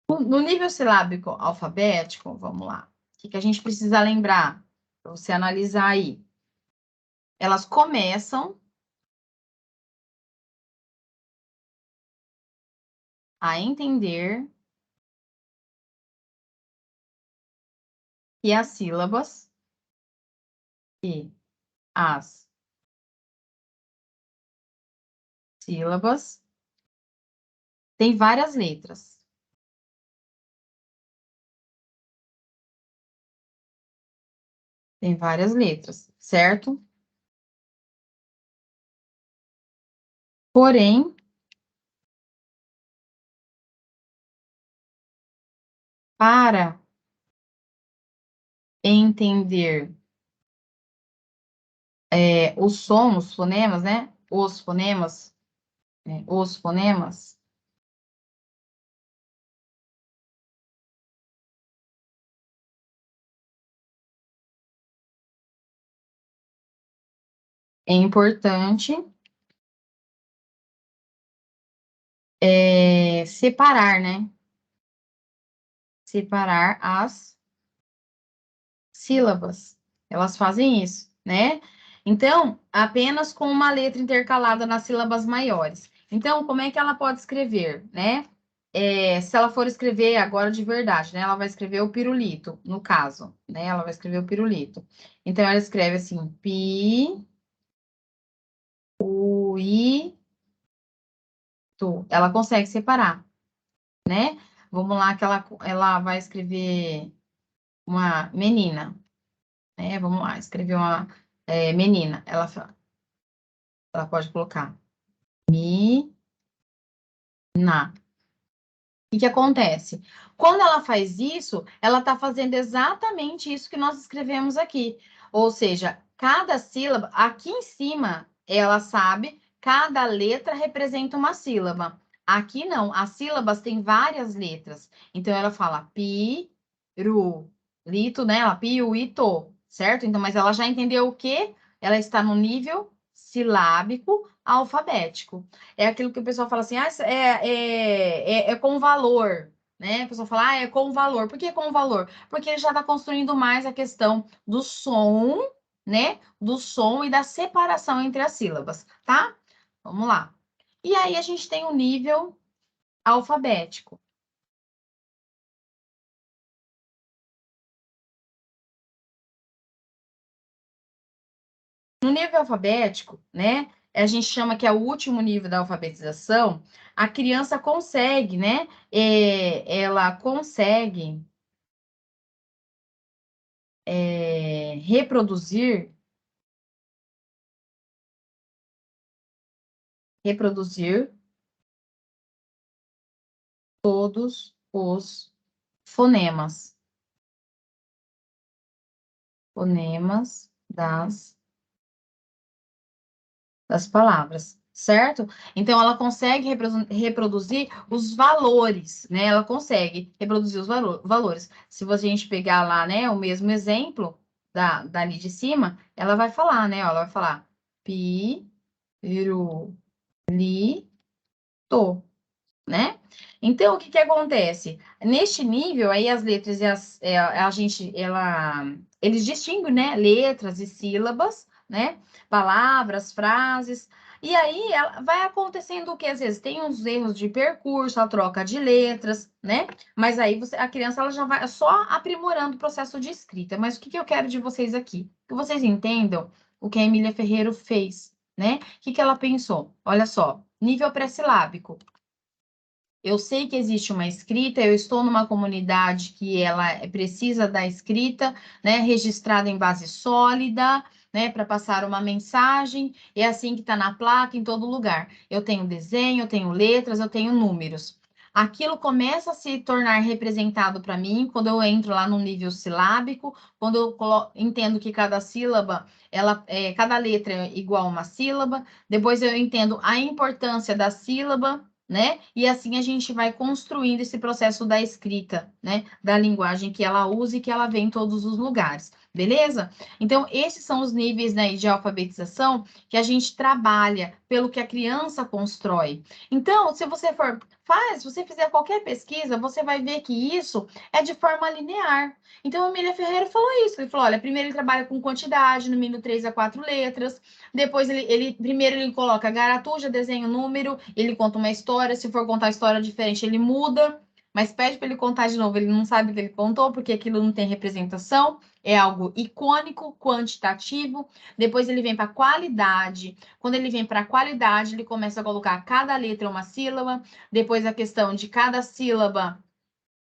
No nível silábico alfabético, vamos lá. O que a gente precisa lembrar? Para você analisar aí. Elas começam a entender que as sílabas e as sílabas têm várias letras. Tem várias letras, certo? Porém, para entender os sons, os fonemas, né? Os fonemas, é importante separar, né? Separar as sílabas. Elas fazem isso, né? Então, apenas com uma letra intercalada nas sílabas maiores. Então, como é que ela pode escrever, né? Se ela for escrever agora de verdade, né? Ela vai escrever o pirulito, no caso, né? Ela vai escrever o pirulito. Então, ela escreve assim, pi, u, i, tu. Ela consegue separar, né? Vamos lá que ela vai escrever uma menina, né? Vamos lá, escrever uma menina. Ela pode colocar mi, na. O que acontece? Quando ela faz isso, ela está fazendo exatamente isso que nós escrevemos aqui. Ou seja, cada sílaba, aqui em cima, ela sabe, cada letra representa uma sílaba. Aqui não, as sílabas têm várias letras. Então, ela fala pi, ru, lito, né? Ela pi, u, i, to, certo? Então, mas ela já entendeu o quê? Ela está no nível silábico alfabético. É aquilo que o pessoal fala assim, é com valor, né? A pessoa fala, é com valor. Por que com valor? Porque ele já está construindo mais a questão do som, né? Do som e da separação entre as sílabas, tá? Vamos lá. E aí a gente tem o nível alfabético. No nível alfabético, né? A gente chama que é o último nível da alfabetização. A criança consegue, né? Ela consegue reproduzir todos os fonemas, das palavras, certo? Então, ela consegue reproduzir os valores, né? Ela consegue reproduzir os valores. Se a gente pegar lá, né, o mesmo exemplo dali de cima, ela vai falar, né? Ela vai falar pi, ru, li, to. Né? Então, o que que acontece? Neste nível, aí as letras e eles distinguem, né? Letras e sílabas, né? Palavras, frases. E aí vai acontecendo o que às vezes tem uns erros de percurso, a troca de letras, né? Mas aí a criança ela já vai só aprimorando o processo de escrita. Mas o que que eu quero de vocês aqui? Que vocês entendam o que a Emília Ferreiro fez, né? O que que ela pensou? Olha só, nível pré-silábico. Eu sei que existe uma escrita, eu estou numa comunidade que ela precisa da escrita, né, registrada em base sólida, né, para passar uma mensagem, é assim que está na placa, em todo lugar. Eu tenho desenho, eu tenho letras, eu tenho números. Aquilo começa a se tornar representado para mim quando eu entro lá no nível silábico, quando eu entendo que cada sílaba, cada letra é igual a uma sílaba, depois eu entendo a importância da sílaba, né? E assim a gente vai construindo esse processo da escrita, né? Da linguagem que ela usa e que ela vê em todos os lugares, beleza? Então, esses são os níveis, né, de alfabetização que a gente trabalha pelo que a criança constrói. Então, se você fizer qualquer pesquisa, você vai ver que isso é de forma linear. Então, a Emília Ferreira falou isso. Ele falou: olha, primeiro ele trabalha com quantidade, no mínimo 3 a 4 letras. Depois primeiro ele coloca garatuja, desenho, número, ele conta uma história, se for contar história diferente, ele muda, mas pede para ele contar de novo, ele não sabe o que ele contou, porque aquilo não tem representação, é algo icônico, quantitativo. Depois ele vem para qualidade. Quando ele vem para a qualidade, ele começa a colocar cada letra uma sílaba, depois a questão de cada sílaba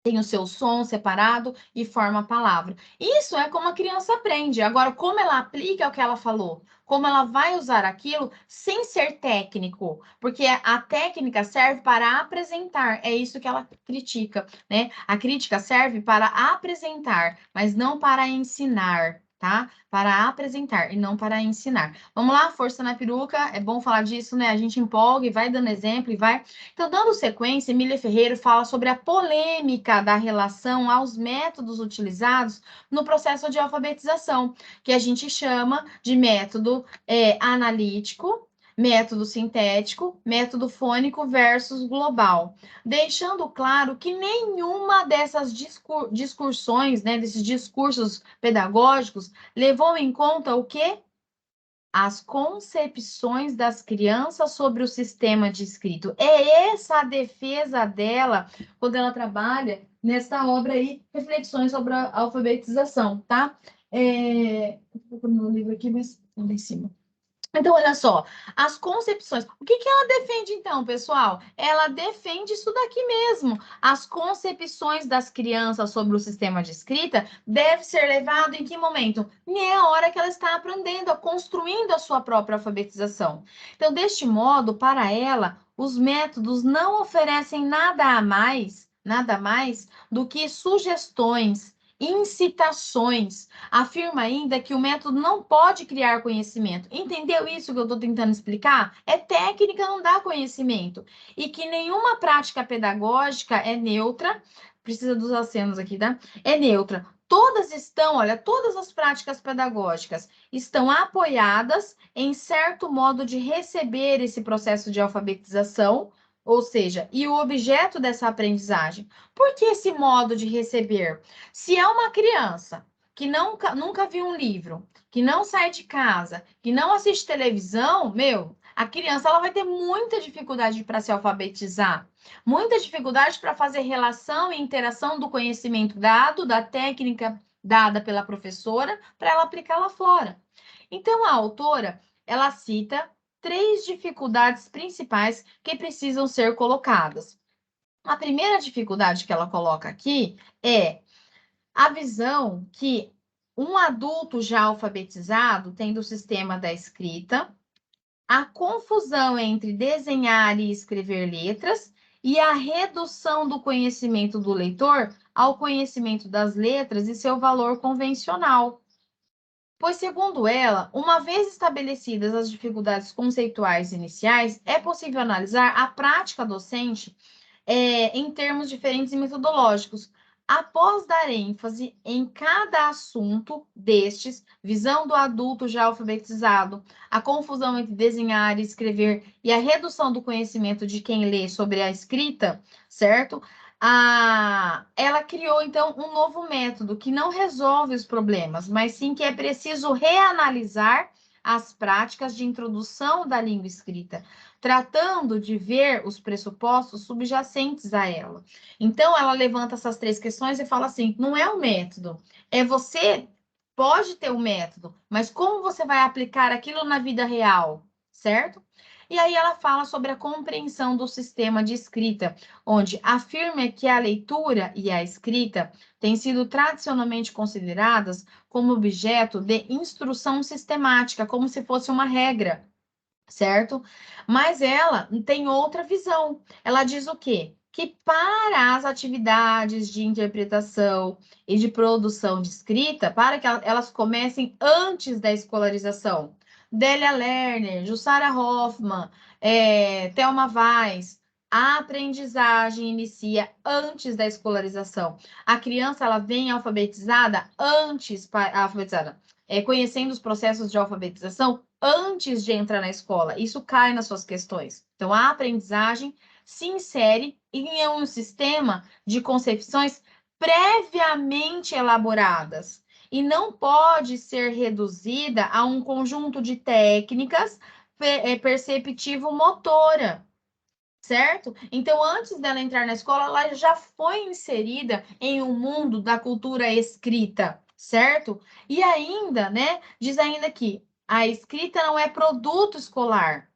tem o seu som separado e forma a palavra. Isso é como a criança aprende. Agora, como ela aplica o que ela falou? Como ela vai usar aquilo sem ser técnico? Porque a técnica serve para apresentar, é isso que ela critica, né? A crítica serve para apresentar, mas não para ensinar, tá? Para apresentar e não para ensinar. Vamos lá, força na peruca, é bom falar disso, né? A gente empolga e vai dando exemplo e vai. Então, dando sequência, Emília Ferreira fala sobre a polêmica da relação aos métodos utilizados no processo de alfabetização, que a gente chama de método analítico, método sintético, método fônico versus global, deixando claro que nenhuma dessas discussões, né, desses discursos pedagógicos, levou em conta o quê? As concepções das crianças sobre o sistema de escrito. É essa a defesa dela quando ela trabalha nessa obra aí, Reflexões sobre a Alfabetização, tá? Estou procurando um livro aqui, mas ali em cima. Então, olha só, as concepções. O que ela defende, então, pessoal? Ela defende isso daqui mesmo. As concepções das crianças sobre o sistema de escrita deve ser levado em que momento? Na hora que ela está aprendendo, construindo a sua própria alfabetização. Então, deste modo, para ela, os métodos não oferecem nada mais do que sugestões, incitações. Afirma ainda que o método não pode criar conhecimento. Entendeu isso que eu estou tentando explicar? É técnica, não dá conhecimento. E que nenhuma prática pedagógica é neutra. Precisa dos acenos aqui, tá? É neutra. Todas estão, olha, todas as práticas pedagógicas estão apoiadas em certo modo de receber esse processo de alfabetização, ou seja, e o objeto dessa aprendizagem. Por que esse modo de receber? Se é uma criança que nunca viu um livro, que não sai de casa, que não assiste televisão, a criança ela vai ter muita dificuldade para se alfabetizar, muita dificuldade para fazer relação e interação do conhecimento dado, da técnica dada pela professora, para ela aplicar lá fora. Então, a autora, ela cita 3 dificuldades principais que precisam ser colocadas. A primeira dificuldade que ela coloca aqui é a visão que um adulto já alfabetizado tem do sistema da escrita, a confusão entre desenhar e escrever letras e a redução do conhecimento do leitor ao conhecimento das letras e seu valor convencional. Pois, segundo ela, uma vez estabelecidas as dificuldades conceituais iniciais, é possível analisar a prática docente em termos diferentes e metodológicos. Após dar ênfase em cada assunto destes, visão do adulto já alfabetizado, a confusão entre desenhar e escrever e a redução do conhecimento de quem lê sobre a escrita, certo? Ela criou, então, um novo método que não resolve os problemas, mas sim que é preciso reanalisar as práticas de introdução da língua escrita, tratando de ver os pressupostos subjacentes a ela. Então, ela levanta essas 3 questões e fala assim: não é o método, é você pode ter o método, mas como você vai aplicar aquilo na vida real, certo? E aí ela fala sobre a compreensão do sistema de escrita, onde afirma que a leitura e a escrita têm sido tradicionalmente consideradas como objeto de instrução sistemática, como se fosse uma regra, certo? Mas ela tem outra visão. Ela diz o quê? Que para as atividades de interpretação e de produção de escrita, para que elas comecem antes da escolarização, Délia Lerner, Jussara Hoffmann, Thelma Weiss, a aprendizagem inicia antes da escolarização. A criança ela vem alfabetizada conhecendo os processos de alfabetização antes de entrar na escola. Isso cai nas suas questões. Então, a aprendizagem se insere em um sistema de concepções previamente elaboradas e não pode ser reduzida a um conjunto de técnicas perceptivo-motora, certo? Então, antes dela entrar na escola, ela já foi inserida em um mundo da cultura escrita, certo? E ainda, né, diz ainda que a escrita não é produto escolar,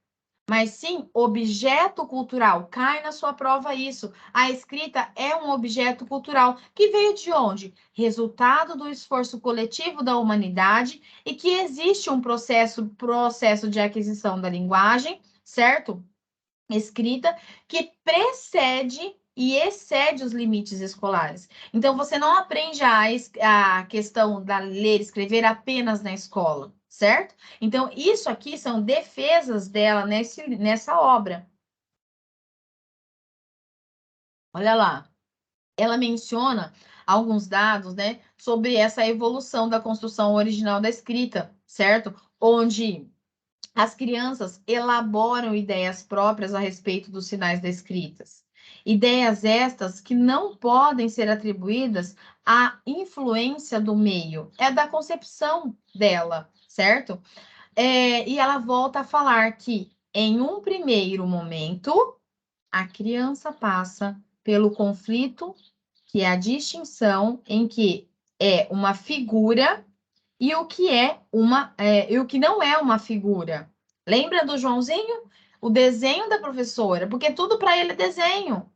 mas sim objeto cultural. Cai na sua prova isso. A escrita é um objeto cultural que veio de onde? Resultado do esforço coletivo da humanidade e que existe um processo de aquisição da linguagem, certo? Escrita que precede e excede os limites escolares. Então, você não aprende a questão da ler e escrever apenas na escola, certo? Então, isso aqui são defesas dela nessa obra. Olha lá, ela menciona alguns dados, né, sobre essa evolução da construção original da escrita, certo? Onde as crianças elaboram ideias próprias a respeito dos sinais da escrita. Ideias estas que não podem ser atribuídas à influência do meio, é da concepção dela, certo? E ela volta a falar que, em um primeiro momento, a criança passa pelo conflito, que é a distinção em que é uma figura e o que e o que não é uma figura. Lembra do Joãozinho? O desenho da professora, porque tudo para ele é desenho.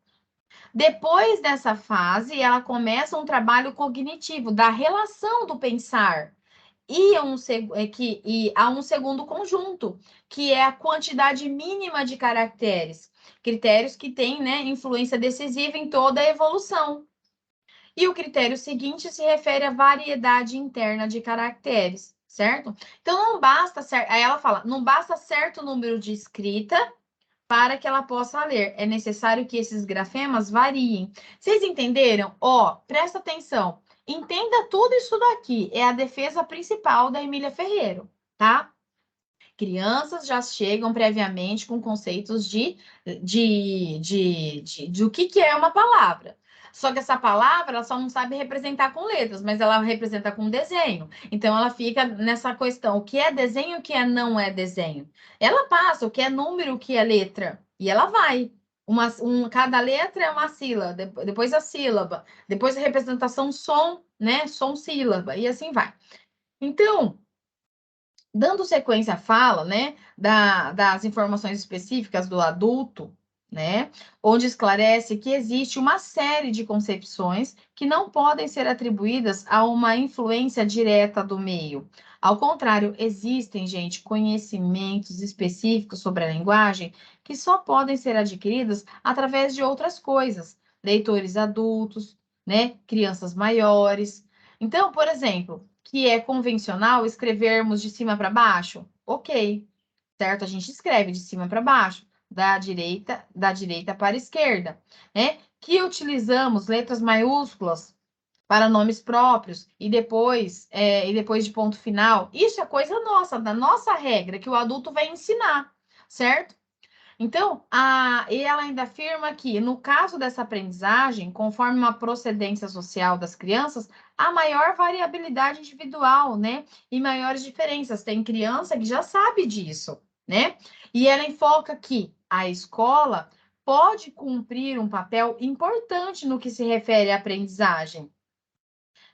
Depois dessa fase, ela começa um trabalho cognitivo da relação do pensar. E há um segundo conjunto, que é a quantidade mínima de caracteres, critérios que têm, né, influência decisiva em toda a evolução. E o critério seguinte se refere à variedade interna de caracteres, certo? Então, não basta, aí ela fala, não basta certo número de escrita para que ela possa ler. É necessário que esses grafemas variem. Vocês entenderam? Ó, presta atenção. Entenda tudo isso daqui. É a defesa principal da Emília Ferreiro, tá? Crianças já chegam previamente com conceitos de o que é uma palavra. Só que essa palavra ela só não sabe representar com letras, mas ela representa com desenho. Então ela fica nessa questão: o que é desenho e o que não é desenho. Ela passa o que é número, o que é letra. E ela vai. Cada letra é uma sílaba, depois a sílaba, depois a representação som, né? Som, sílaba, e assim vai. Então, dando sequência à fala, né, das informações específicas do adulto, né, onde esclarece que existe uma série de concepções que não podem ser atribuídas a uma influência direta do meio. Ao contrário, existem, gente, conhecimentos específicos sobre a linguagem que só podem ser adquiridos através de outras coisas, leitores adultos, né, crianças maiores. Então, por exemplo, que é convencional escrevermos de cima para baixo? Ok, certo? A gente escreve de cima para baixo, da direita para a esquerda, né? Que utilizamos letras maiúsculas para nomes próprios e depois de ponto final. Isso é coisa nossa, da nossa regra, que o adulto vai ensinar, certo? Então, e ela ainda afirma que, no caso dessa aprendizagem, conforme uma procedência social das crianças, há maior variabilidade individual, né? E maiores diferenças. Tem criança que já sabe disso, né? E ela enfoca que a escola pode cumprir um papel importante no que se refere à aprendizagem.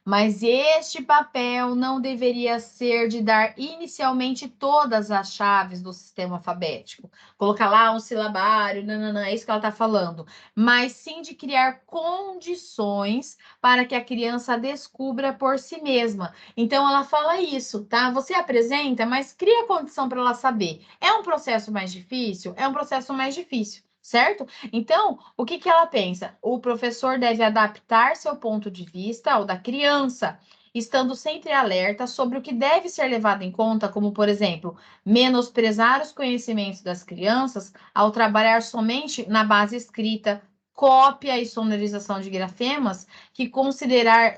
Mas este papel não deveria ser de dar inicialmente todas as chaves do sistema alfabético. Colocar lá um silabário, não, é isso que ela está falando. Mas sim de criar condições para que a criança descubra por si mesma. Então, ela fala isso, tá? Você apresenta, mas cria condição para ela saber. É um processo mais difícil? É um processo mais difícil. Certo? Então, o que ela pensa? O professor deve adaptar seu ponto de vista ao da criança, estando sempre alerta sobre o que deve ser levado em conta, como, por exemplo, menosprezar os conhecimentos das crianças ao trabalhar somente na base escrita, cópia e sonorização de grafemas, que considerar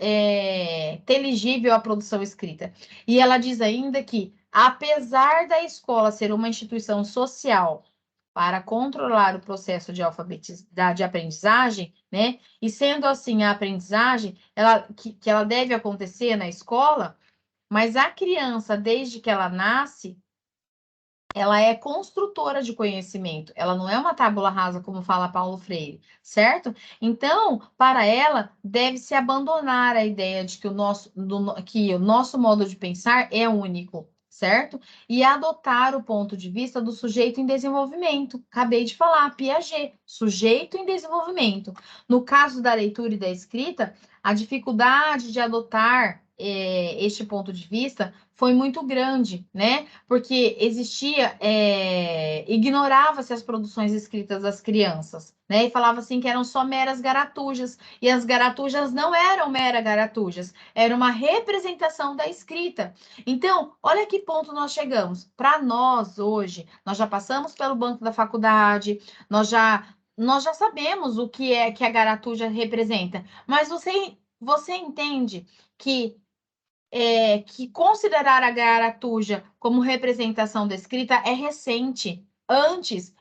inteligível a produção escrita. E ela diz ainda que, apesar da escola ser uma instituição social, para controlar o processo de aprendizagem, né? E sendo assim, a aprendizagem, que ela deve acontecer na escola, mas a criança, desde que ela nasce, ela é construtora de conhecimento, ela não é uma tábula rasa, como fala Paulo Freire, certo? Então, para ela, deve-se abandonar a ideia de que que o nosso modo de pensar é único. certo? E adotar o ponto de vista do sujeito em desenvolvimento. Acabei de falar, Piaget, sujeito em desenvolvimento. No caso da leitura e da escrita, a dificuldade de adotar este ponto de vista foi muito grande, né? Porque ignorava-se as produções escritas das crianças, né? E falava assim que eram só meras garatujas. E as garatujas não eram mera garatujas, era uma representação da escrita. Então, olha que ponto nós chegamos. Para nós, hoje, nós já passamos pelo banco da faculdade, nós já sabemos o que é que a garatuja representa, mas você entende que considerar a garatuja como representação da escrita é recente. Antes,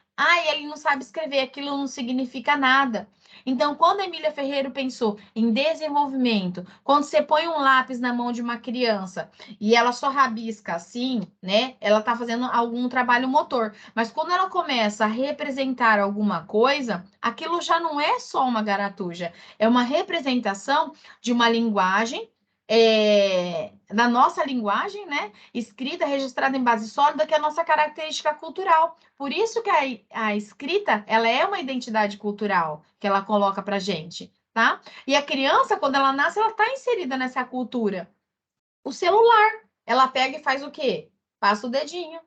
ele não sabe escrever, aquilo não significa nada. Então, quando a Emília Ferreira pensou em desenvolvimento, quando você põe um lápis na mão de uma criança e ela só rabisca assim, né? Ela está fazendo algum trabalho motor. Mas quando ela começa a representar alguma coisa, aquilo já não é só uma garatuja, é uma representação de uma linguagem da nossa linguagem, né? Escrita, registrada em base sólida, que é a nossa característica cultural. Por isso que a escrita, ela é uma identidade cultural que ela coloca pra gente, tá? E a criança, quando ela nasce, ela tá inserida nessa cultura. O celular, ela pega e faz o quê? Passa o dedinho,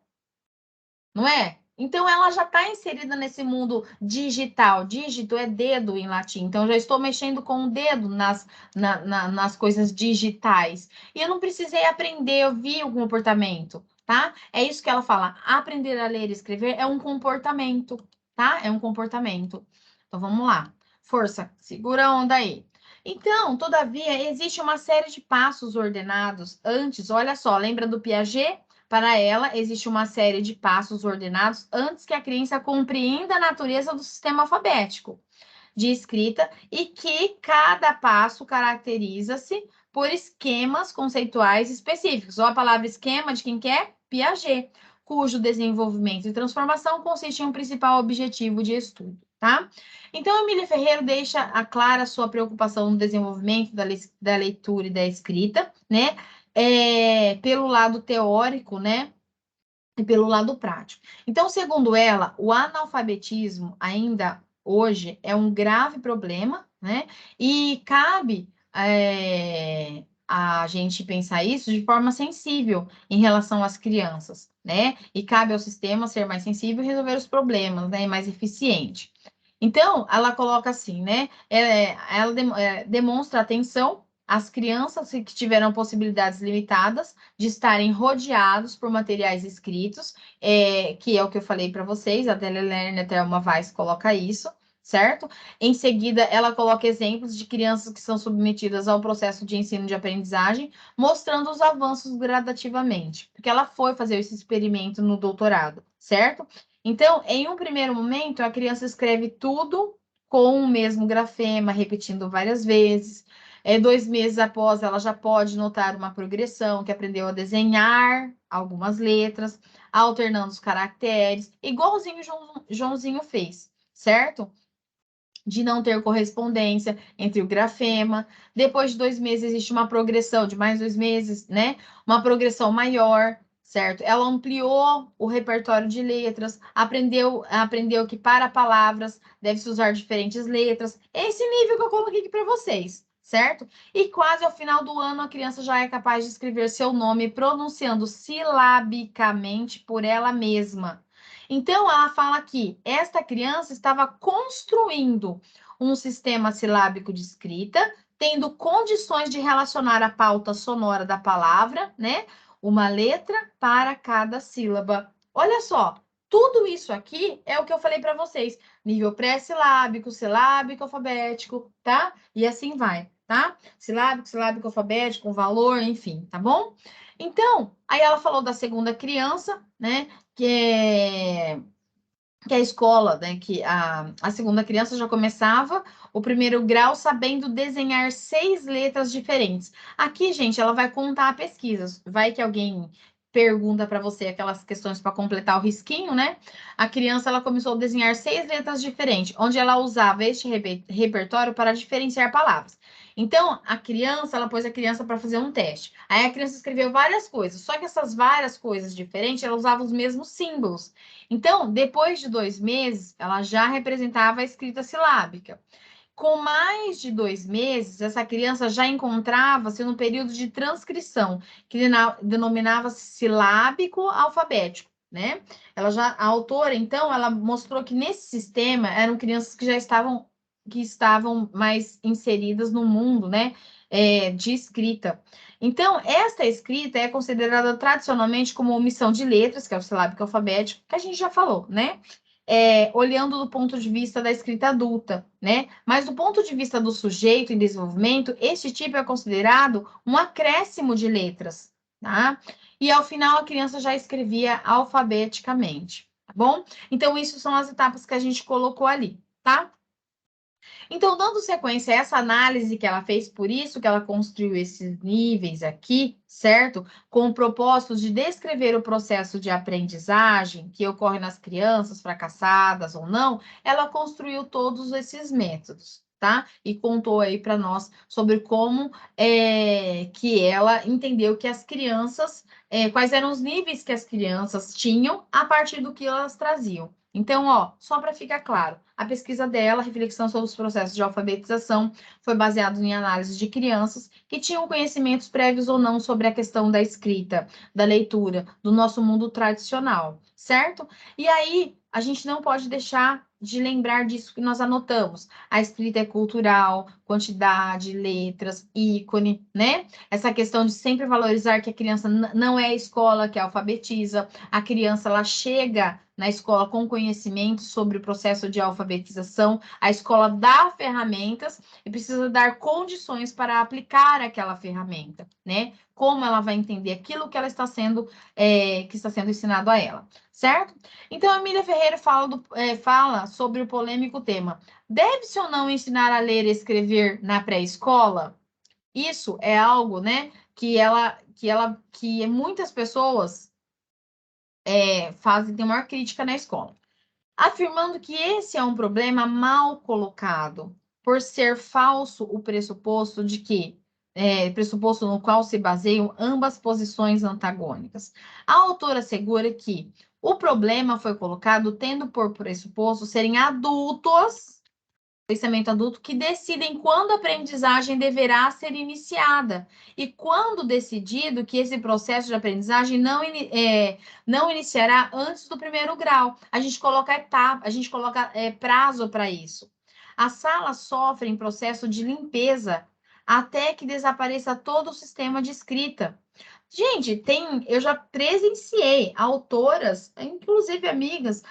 não é? Então, ela já está inserida nesse mundo digital. Dígito é dedo em latim. Então, eu já estou mexendo com o dedo nas coisas digitais. E eu não precisei aprender, eu vi o comportamento, tá? É isso que ela fala. Aprender a ler e escrever é um comportamento, tá? É um comportamento. Então, vamos lá. Força, segura a onda aí. Então, todavia, existe uma série de passos ordenados antes. Olha só, lembra do Piaget? Para ela, existe uma série de passos ordenados antes que a criança compreenda a natureza do sistema alfabético de escrita e que cada passo caracteriza-se por esquemas conceituais específicos. Ou a palavra esquema de quem quer? Piaget, cujo desenvolvimento e transformação consiste em um principal objetivo de estudo, tá? Então, Emília Ferreira deixa clara a sua preocupação no desenvolvimento da leitura e da escrita, né? Pelo lado teórico, né? E pelo lado prático. Então, segundo ela, o analfabetismo ainda hoje é um grave problema, né? E cabe a gente pensar isso de forma sensível em relação às crianças, né? E cabe ao sistema ser mais sensível e resolver os problemas, né? E mais eficiente. Então, ela coloca assim, né? Ela demonstra atenção às crianças que tiveram possibilidades limitadas de estarem rodeados por materiais escritos, que é o que eu falei para vocês, a Telelerner Thelma Weiss coloca isso, certo? Em seguida, ela coloca exemplos de crianças que são submetidas ao processo de ensino de aprendizagem, mostrando os avanços gradativamente, porque ela foi fazer esse experimento no doutorado, certo? Então, em um primeiro momento, a criança escreve tudo com o mesmo grafema, repetindo várias vezes. 2 meses após, ela já pode notar uma progressão, que aprendeu a desenhar algumas letras, alternando os caracteres, igualzinho o Joãozinho fez, certo? De não ter correspondência entre o grafema. Depois de 2 meses, existe uma progressão de mais 2 meses, né? Uma progressão maior, certo? Ela ampliou o repertório de letras, aprendeu que para palavras deve-se usar diferentes letras. Esse nível que eu coloquei aqui para vocês, certo? E quase ao final do ano, a criança já é capaz de escrever seu nome pronunciando silabicamente por ela mesma. Então, ela fala que esta criança estava construindo um sistema silábico de escrita, tendo condições de relacionar a pauta sonora da palavra, né? Uma letra para cada sílaba. Olha só, tudo isso aqui é o que eu falei para vocês: nível pré-silábico, silábico, alfabético, tá? E assim vai, tá? Silábico, silábico, alfabético, valor, enfim, tá bom? Então, aí ela falou da segunda criança, né? Que a escola, né, que a segunda criança já começava o primeiro grau sabendo desenhar 6 letras diferentes. Aqui, gente, ela vai contar pesquisas. Vai que alguém pergunta para você, aquelas questões para completar o risquinho, né? A criança ela começou a desenhar 6 letras diferentes, onde ela usava este repertório para diferenciar palavras. Então, ela pôs a criança para fazer um teste. Aí a criança escreveu várias coisas, só que essas várias coisas diferentes, ela usava os mesmos símbolos. Então, depois de 2 meses, ela já representava a escrita silábica. Com mais de 2 meses, essa criança já encontrava-se no período de transcrição, que denominava-se silábico alfabético, né? A autora, então, ela mostrou que nesse sistema eram crianças que já estavam mais inseridas no mundo, né? De escrita. Então, esta escrita é considerada tradicionalmente como omissão de letras, que é o silábico alfabético, que a gente já falou, né? Olhando do ponto de vista da escrita adulta, né? Mas do ponto de vista do sujeito em desenvolvimento, este tipo é considerado um acréscimo de letras, tá? E ao final a criança já escrevia alfabeticamente, tá bom? Então, isso são as etapas que a gente colocou ali, tá? Então, dando sequência a essa análise que ela fez, por isso que ela construiu esses níveis aqui, certo? Com o propósito de descrever o processo de aprendizagem que ocorre nas crianças, fracassadas ou não, ela construiu todos esses métodos, tá? E contou aí para nós sobre como que ela entendeu que as crianças, quais eram os níveis que as crianças tinham a partir do que elas traziam. Então, ó, só para ficar claro, a pesquisa dela, reflexão sobre os processos de alfabetização, foi baseada em análise de crianças que tinham conhecimentos prévios ou não sobre a questão da escrita, da leitura, do nosso mundo tradicional, certo? E aí, a gente não pode deixar de lembrar disso que nós anotamos. A escrita é cultural, quantidade, letras, ícone, né? Essa questão de sempre valorizar que a criança não é a escola que alfabetiza, a criança ela chega na escola com conhecimento sobre o processo de alfabetização, a escola dá ferramentas e precisa dar condições para aplicar aquela ferramenta, né? Como ela vai entender aquilo que ela está sendo, que está sendo ensinado a ela, certo? Então, a Emília Ferreira fala sobre o polêmico tema: deve-se ou não ensinar a ler e escrever na pré-escola? Isso é algo, né, que muitas pessoas tem uma crítica na escola, afirmando que esse é um problema mal colocado, por ser falso o pressuposto de que pressuposto no qual se baseiam ambas posições antagônicas. A autora assegura que o problema foi colocado tendo por pressuposto serem adultos, pensamento adulto, que decidem quando a aprendizagem deverá ser iniciada e quando decidido que esse processo de aprendizagem não iniciará antes do 1º grau. A gente coloca etapa, a gente coloca prazo para isso. As salas sofrem processo de limpeza até que desapareça todo o sistema de escrita. Gente, eu já presenciei autoras, inclusive amigas,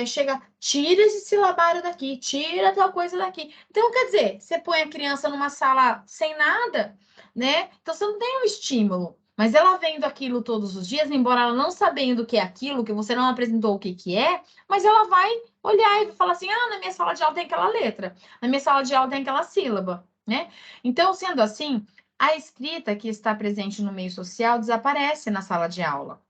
chega, tira esse silabário daqui, tira tal coisa daqui. Então, quer dizer, você põe a criança numa sala sem nada, né? Então, você não tem um estímulo. Mas ela vendo aquilo todos os dias, embora ela não sabendo o que é aquilo, que você não apresentou o que é, mas ela vai olhar e falar assim, na minha sala de aula tem aquela letra, na minha sala de aula tem aquela sílaba, né? Então, sendo assim, a escrita que está presente no meio social desaparece na sala de aula.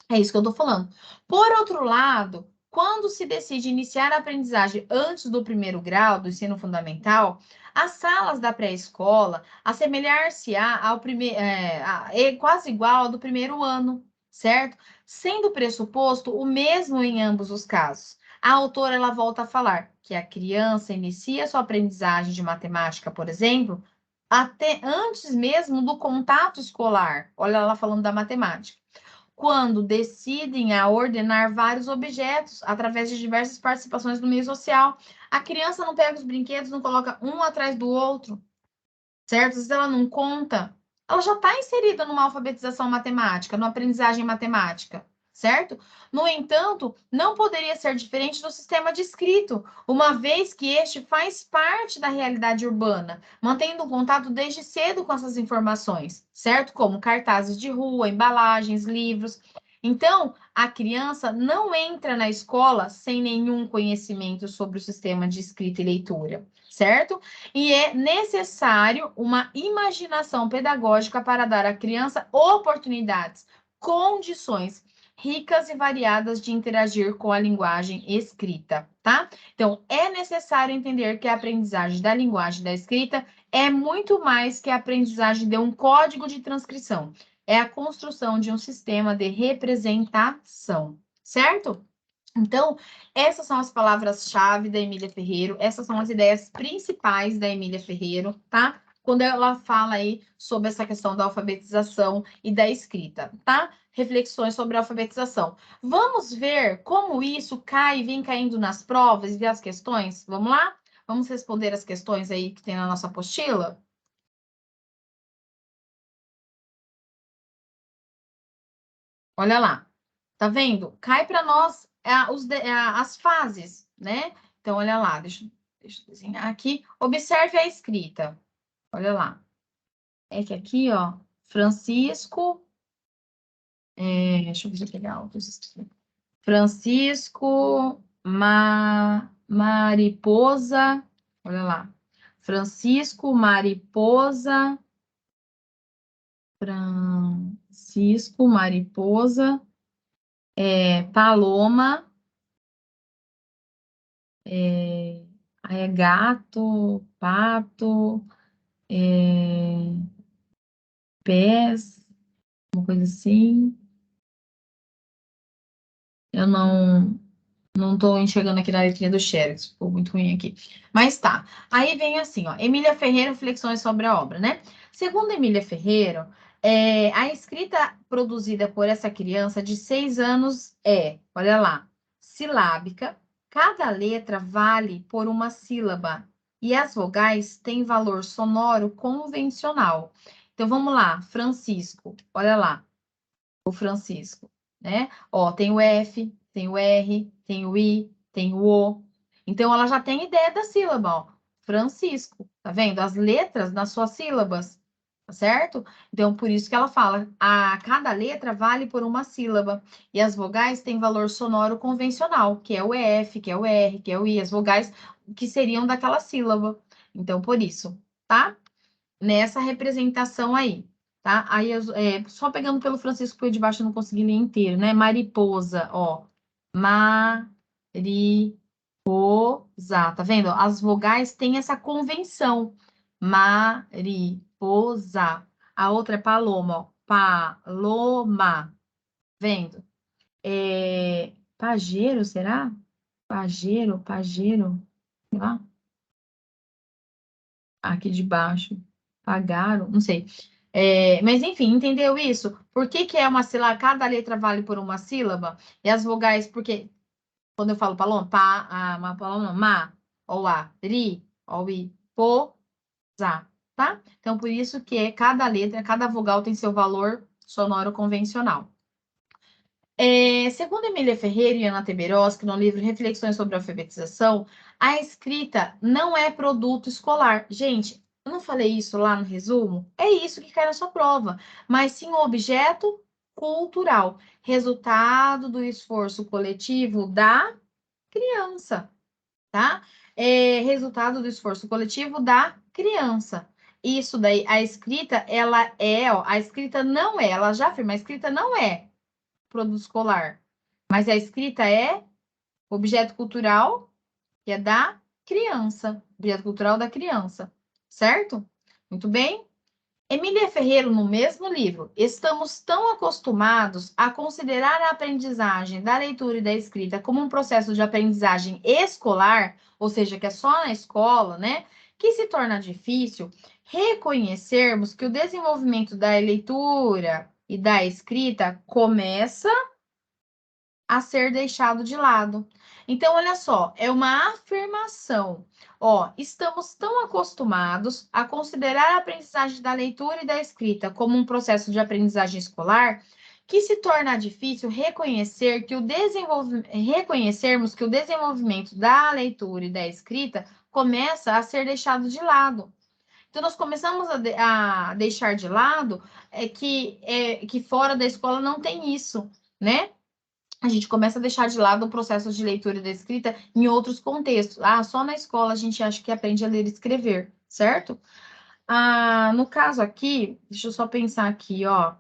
É isso que eu estou falando. Por outro lado, quando se decide iniciar a aprendizagem antes do 1º grau do ensino fundamental, as salas da pré-escola assemelhar-se-á ao quase igual ao do 1º ano, certo? Sendo pressuposto o mesmo em ambos os casos. A autora ela volta a falar que a criança inicia sua aprendizagem de matemática, por exemplo, até antes mesmo do contato escolar. Olha ela falando da matemática. Quando decidem a ordenar vários objetos através de diversas participações no meio social. A criança não pega os brinquedos, não coloca um atrás do outro, certo? Se ela não conta, ela já está inserida numa alfabetização matemática, numa aprendizagem matemática, certo? No entanto, não poderia ser diferente do sistema de escrito, uma vez que este faz parte da realidade urbana, mantendo contato desde cedo com essas informações, certo? Como cartazes de rua, embalagens, livros. Então, a criança não entra na escola sem nenhum conhecimento sobre o sistema de escrita e leitura, certo? E é necessário uma imaginação pedagógica para dar à criança oportunidades condições ricas e variadas de interagir com a linguagem escrita, tá? Então, é necessário entender que a aprendizagem da linguagem da escrita é muito mais que a aprendizagem de um código de transcrição. É a construção de um sistema de representação, certo? Então, essas são as palavras-chave da Emília Ferreiro, essas são as ideias principais da Emília Ferreiro, tá? Quando ela fala aí sobre essa questão da alfabetização e da escrita, tá? Reflexões sobre a alfabetização. Vamos ver como isso cai e vem caindo nas provas e ver as questões? Vamos lá? Vamos responder as questões aí que tem na nossa apostila? Olha lá. Tá vendo? Cai para nós as fases, né? Então, olha lá, deixa eu desenhar aqui. Observe a escrita. Olha lá. É que aqui, ó, Francisco. Deixa eu ver se eu pegar outros. Francisco Mariposa. Olha lá. Francisco Mariposa. Francisco Mariposa. Paloma. Aí é gato, pato, pés, uma coisa assim. Eu não tô enxergando aqui na letrinha do Xerox, ficou muito ruim aqui. Mas tá. Aí vem assim, ó, Emília Ferreira, reflexões sobre a obra, né? Segundo Emília Ferreira, a escrita produzida por essa criança de 6 anos olha lá, silábica, cada letra vale por uma sílaba e as vogais têm valor sonoro convencional. Então vamos lá, Francisco, olha lá, o Francisco, né? Ó, tem o F, tem o R, tem o I, tem o O. Então, ela já tem ideia da sílaba, ó. Francisco, tá vendo? As letras nas suas sílabas, tá certo? Então, por isso que ela fala, cada letra vale por uma sílaba. E as vogais têm valor sonoro convencional, que é o F, que é o R, que é o I, as vogais que seriam daquela sílaba. Então, por isso, tá? Nessa representação aí, tá? Aí, só pegando pelo Francisco, porque de baixo eu não consegui ler inteiro, né? Mariposa, ó. Mariposa, tá vendo? As vogais têm essa convenção. Mariposa. A outra é paloma, ó. Paloma. Vendo? Pajeiro, será? Pajeiro. Sei lá. Aqui de baixo. Pagaram, não sei. Mas enfim, entendeu isso? Por que que é uma sílaba? Cada letra vale por uma sílaba? E as vogais, porque quando eu falo paloma, uma paloma, não, ma, ou a, ri, ou i, po, za, tá? Então, por isso que cada letra, cada vogal tem seu valor sonoro convencional. Segundo Emília Ferreira e Ana Teberoski, no livro Reflexões sobre a Alfabetização, a escrita não é produto escolar. Gente, eu não falei isso lá no resumo? É isso que cai na sua prova, mas sim um objeto cultural, resultado do esforço coletivo da criança, tá? Resultado do esforço coletivo da criança. Isso daí, a escrita, a escrita não é, ela já afirma, a escrita não é produto escolar. Mas a escrita é objeto cultural, que é da criança. Objeto cultural da criança. Certo? Muito bem. Emília Ferreira, no mesmo livro, estamos tão acostumados a considerar a aprendizagem da leitura e da escrita como um processo de aprendizagem escolar, ou seja, que é só na escola, né? Que se torna difícil reconhecermos que o desenvolvimento da leitura e da escrita começa a ser deixado de lado. Então, olha só, é uma afirmação. Ó, estamos tão acostumados a considerar a aprendizagem da leitura e da escrita como um processo de aprendizagem escolar que se torna difícil reconhecermos que o desenvolvimento da leitura e da escrita começa a ser deixado de lado. Então, nós começamos a deixar de lado que fora da escola não tem isso, né? A gente começa a deixar de lado o processo de leitura e da escrita em outros contextos. Só na escola a gente acha que aprende a ler e escrever, certo? No caso aqui, deixa eu só pensar aqui, ó.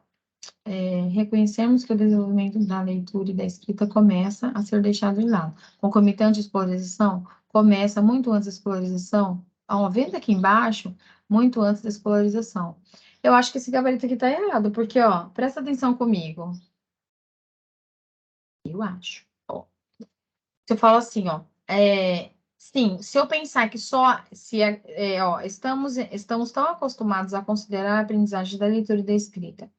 reconhecemos que o desenvolvimento da leitura e da escrita começa a ser deixado de lado. Concomitante à escolarização, começa muito antes da escolarização, vendo aqui embaixo, muito antes da escolarização. Eu acho que esse gabarito aqui está errado, porque, ó, presta atenção comigo. Eu acho. Ó. Se eu falo assim, ó, sim, se eu pensar que só, estamos tão acostumados a considerar a aprendizagem da leitura e da escrita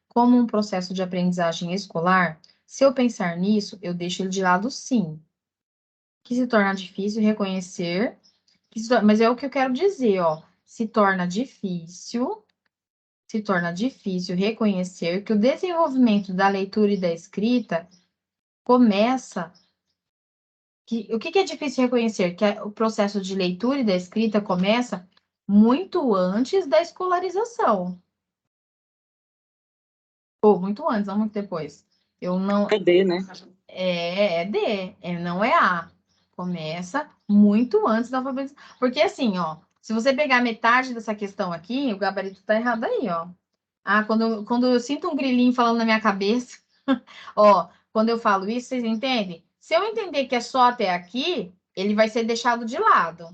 como um processo de aprendizagem escolar, se eu pensar nisso, eu deixo ele de lado, sim. Que se torna difícil reconhecer, mas é o que eu quero dizer, ó, se torna difícil reconhecer que o desenvolvimento da leitura e da escrita começa. O que é difícil reconhecer? Que o processo de leitura e da escrita começa muito antes da escolarização. Ou muito antes, não muito depois. Eu não. É D, né? É D, não é A. Começa muito antes da alfabetização. Porque assim, ó, se você pegar metade dessa questão aqui, o gabarito tá errado aí, ó. Quando eu sinto um grilinho falando na minha cabeça, ó, quando eu falo isso, vocês entendem? Se eu entender que é só até aqui, ele vai ser deixado de lado.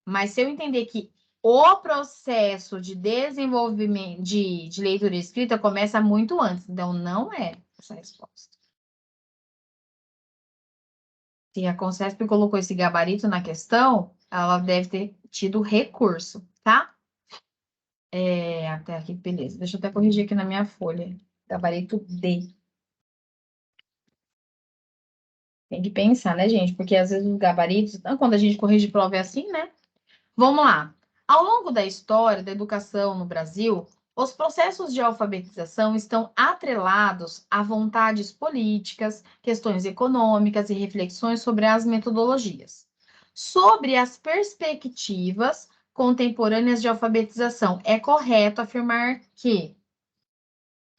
Mas se eu entender que o processo de desenvolvimento de leitura e escrita começa muito antes, então não é essa a resposta. Se a Concesp colocou esse gabarito na questão, ela deve ter tido recurso, tá? Até aqui, beleza. Deixa eu até corrigir aqui na minha folha. Gabarito D. Tem que pensar, né, gente? Porque às vezes os gabaritos, quando a gente corrige prova é assim, né? Vamos lá. Ao longo da história da educação no Brasil, os processos de alfabetização estão atrelados a vontades políticas, questões econômicas e reflexões sobre as metodologias. Sobre as perspectivas contemporâneas de alfabetização, é correto afirmar que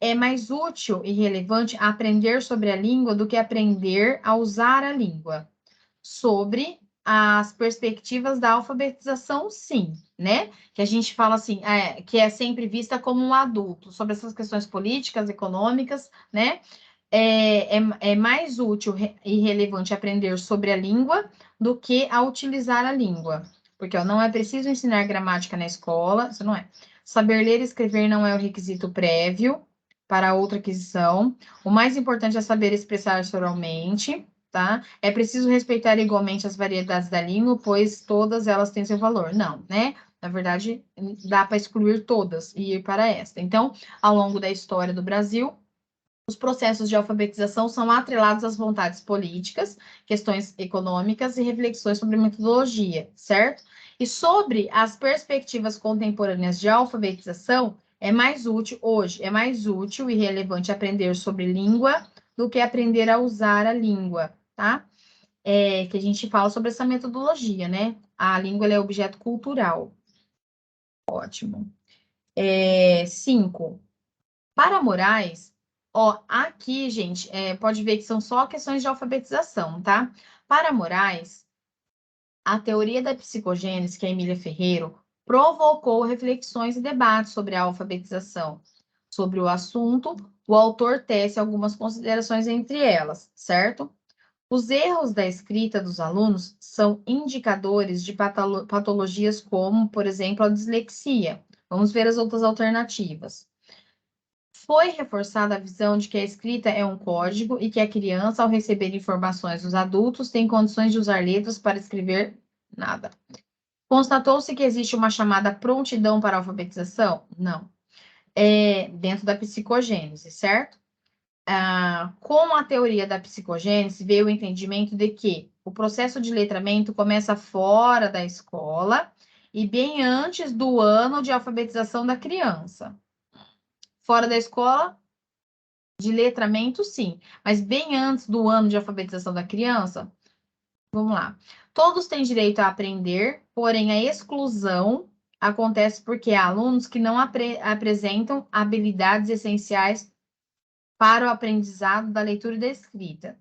é mais útil e relevante aprender sobre a língua do que aprender a usar a língua. Sobre as perspectivas da alfabetização, sim, né? Que a gente fala assim, que é sempre vista como um adulto, sobre essas questões políticas, econômicas, né? É mais útil e relevante aprender sobre a língua do que a utilizar a língua. Porque ó, não é preciso ensinar gramática na escola, isso não é. Saber ler e escrever não é o requisito prévio para outra aquisição. O mais importante é saber expressar-se oralmente, tá? É preciso respeitar igualmente as variedades da língua, pois todas elas têm seu valor. Não, né? Na verdade, dá para excluir todas e ir para esta. Então, ao longo da história do Brasil, os processos de alfabetização são atrelados às vontades políticas, questões econômicas e reflexões sobre metodologia, certo? E sobre as perspectivas contemporâneas de alfabetização, é mais útil e relevante aprender sobre língua do que aprender a usar a língua, tá? Que a gente fala sobre essa metodologia, né? A língua é objeto cultural. Ótimo. 5. Para Moraes, ó, aqui, gente, pode ver que são só questões de alfabetização, tá? Para Moraes, a teoria da psicogênese, que é Emília Ferreiro, provocou reflexões e debates sobre a alfabetização. Sobre o assunto, o autor tece algumas considerações entre elas, certo? Os erros da escrita dos alunos são indicadores de patologias como, por exemplo, a dislexia. Vamos ver as outras alternativas. Foi reforçada a visão de que a escrita é um código e que a criança, ao receber informações dos adultos, tem condições de usar letras para escrever nada. Constatou-se que existe uma chamada prontidão para a alfabetização? Não. Dentro da psicogênese, certo? Com a teoria da psicogênese, veio o entendimento de que o processo de letramento começa fora da escola e bem antes do ano de alfabetização da criança. Fora da escola, de letramento, sim, mas bem antes do ano de alfabetização da criança, vamos lá. Todos têm direito a aprender, porém a exclusão acontece porque há alunos que não apresentam habilidades essenciais para o aprendizado da leitura e da escrita.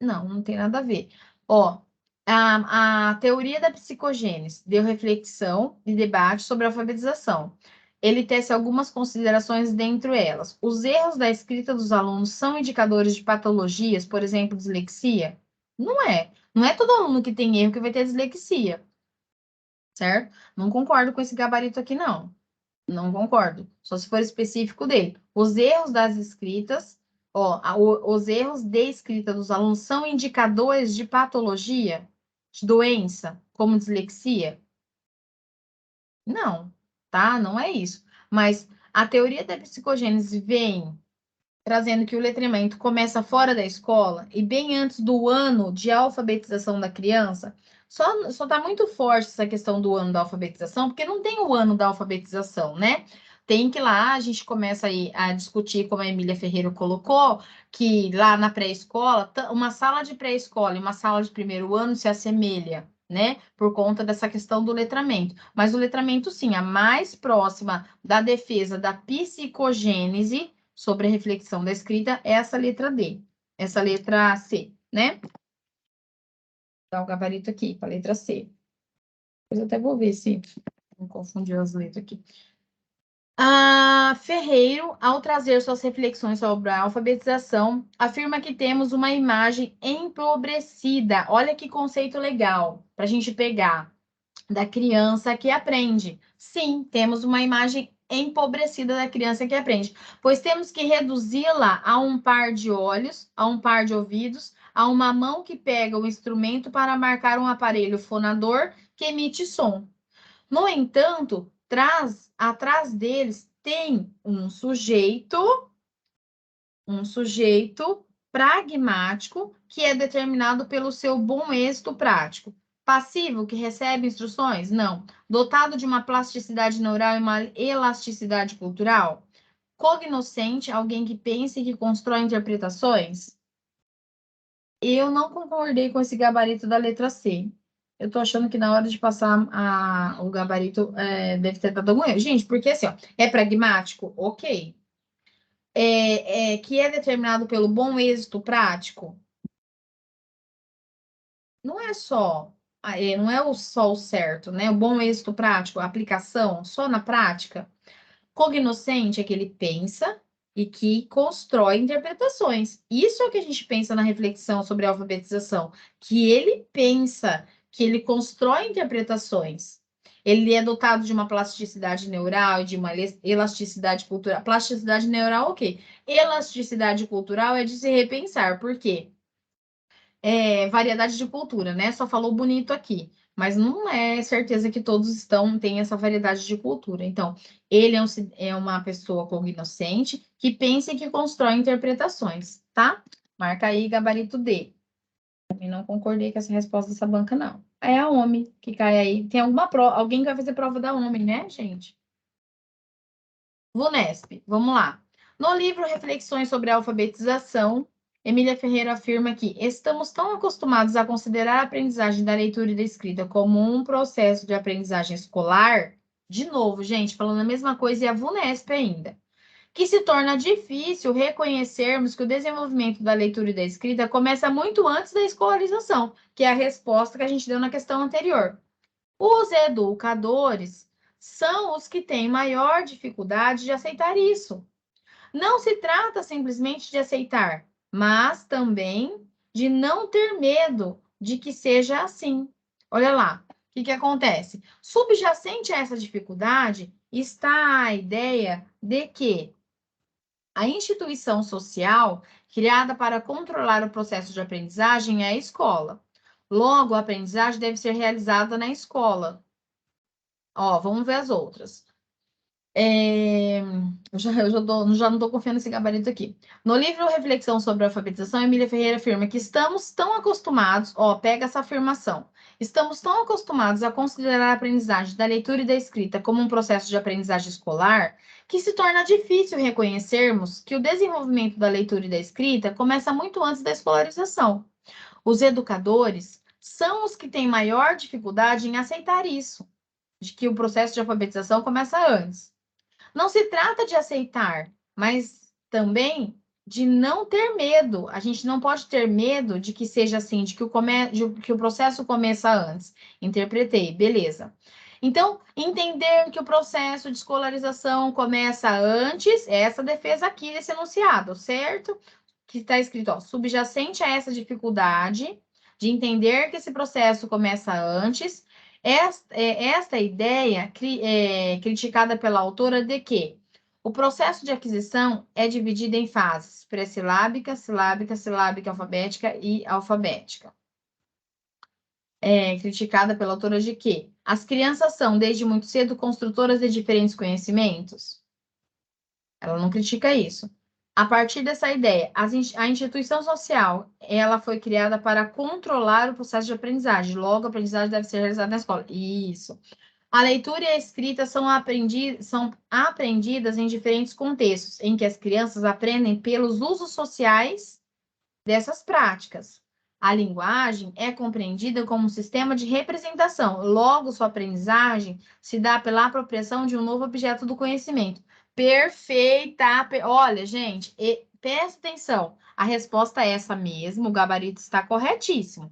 Não tem nada a ver. Ó, a teoria da psicogênese deu reflexão e debate sobre a alfabetização. ele tece algumas considerações dentre elas. Os erros da escrita dos alunos são indicadores de patologias, por exemplo, dislexia? Não é. Não é todo aluno que tem erro que vai ter dislexia, certo? Não concordo com esse gabarito aqui, não. Não concordo. Só se for específico dele. Os erros das escritas, os erros de escrita dos alunos são indicadores de patologia, de doença, como dislexia? Não, tá? Não é isso. Mas a teoria da psicogênese vem trazendo que o letramento começa fora da escola e bem antes do ano de alfabetização da criança. Só tá muito forte essa questão do ano da alfabetização, porque não tem o ano da alfabetização, né? Tem que lá, a gente começa aí a discutir, como a Emília Ferreira colocou, que lá na pré-escola, uma sala de pré-escola e uma sala de primeiro ano se assemelha, né? Por conta dessa questão do letramento. Mas o letramento, sim, a mais próxima da defesa da psicogênese sobre a reflexão da escrita é essa letra D, essa letra C, né? Dá o gabarito aqui para a letra C. Depois eu até vou ver se não confundiu as letras aqui. Ferreiro, ao trazer suas reflexões sobre a alfabetização, afirma que temos uma imagem empobrecida. Olha que conceito legal para a gente pegar da criança que aprende. Sim, temos uma imagem empobrecida da criança que aprende, pois temos que reduzi-la a um par de olhos, a um par de ouvidos, a uma mão que pega o instrumento para marcar um aparelho fonador que emite som. No entanto, atrás deles tem um sujeito pragmático que é determinado pelo seu bom êxito prático. Passivo, que recebe instruções? Não. Dotado de uma plasticidade neural e uma elasticidade cultural? Cognoscente, alguém que pensa e que constrói interpretações? Eu não concordei com esse gabarito da letra C. Eu tô achando que na hora de passar o gabarito deve ter dado algum erro. Gente, porque assim, ó, é pragmático? Ok. Que é determinado pelo bom êxito prático? Não é só, não é só o certo, né? O bom êxito prático, a aplicação, só na prática. Cognoscente é que ele pensa e que constrói interpretações. Isso é o que a gente pensa na reflexão sobre a alfabetização, que ele pensa, que ele constrói interpretações. Ele é dotado de uma plasticidade neural e de uma elasticidade cultural. Plasticidade neural, ok. Elasticidade cultural é de se repensar. Por quê? Variedade de cultura, né? Só falou bonito aqui, mas não é certeza que todos têm essa variedade de cultura. Então, ele é uma pessoa cognoscente que pensa e que constrói interpretações, tá? Marca aí, gabarito D. Também não concordei com essa resposta dessa banca, não. É a OMI que cai aí. Tem alguma prova, alguém que vai fazer prova da OMI, né, gente? VUNESP, vamos lá. No livro Reflexões sobre a Alfabetização, Emília Ferreira afirma que estamos tão acostumados a considerar a aprendizagem da leitura e da escrita como um processo de aprendizagem escolar, de novo, gente, falando a mesma coisa e a VUNESP ainda, que se torna difícil reconhecermos que o desenvolvimento da leitura e da escrita começa muito antes da escolarização, que é a resposta que a gente deu na questão anterior. Os educadores são os que têm maior dificuldade de aceitar isso. Não se trata simplesmente de aceitar, mas também de não ter medo de que seja assim. Olha lá, o que acontece? Subjacente a essa dificuldade está a ideia de que a instituição social criada para controlar o processo de aprendizagem é a escola. Logo, a aprendizagem deve ser realizada na escola. Ó, vamos ver as outras. Eu já não estou confiando nesse gabarito aqui. No livro Reflexão sobre a Alfabetização, Emília Ferreira afirma que estamos tão acostumados, pega essa afirmação, estamos tão acostumados a considerar a aprendizagem da leitura e da escrita como um processo de aprendizagem escolar, que se torna difícil reconhecermos que o desenvolvimento da leitura e da escrita começa muito antes da escolarização. Os educadores são os que têm maior dificuldade em aceitar isso, de que o processo de alfabetização começa antes. Não se trata de aceitar, mas também de não ter medo. A gente não pode ter medo de que seja assim, de que o processo começa antes. Interpretei, beleza. Então, entender que o processo de escolarização começa antes, essa defesa aqui desse enunciado, certo? Que está escrito, ó, subjacente a essa dificuldade de entender que esse processo começa antes, esta ideia criticada pela autora de que o processo de aquisição é dividido em fases pré-silábica, silábica, silábica alfabética e alfabética. Criticada pela autora de que as crianças são, desde muito cedo, construtoras de diferentes conhecimentos. Ela não critica isso. A partir dessa ideia, a instituição social, ela foi criada para controlar o processo de aprendizagem. Logo, a aprendizagem deve ser realizada na escola. Isso. A leitura e a escrita são aprendidas em diferentes contextos, em que as crianças aprendem pelos usos sociais dessas práticas. A linguagem é compreendida como um sistema de representação. Logo, sua aprendizagem se dá pela apropriação de um novo objeto do conhecimento. Perfeita! Olha, gente, presta atenção. A resposta é essa mesmo, o gabarito está corretíssimo.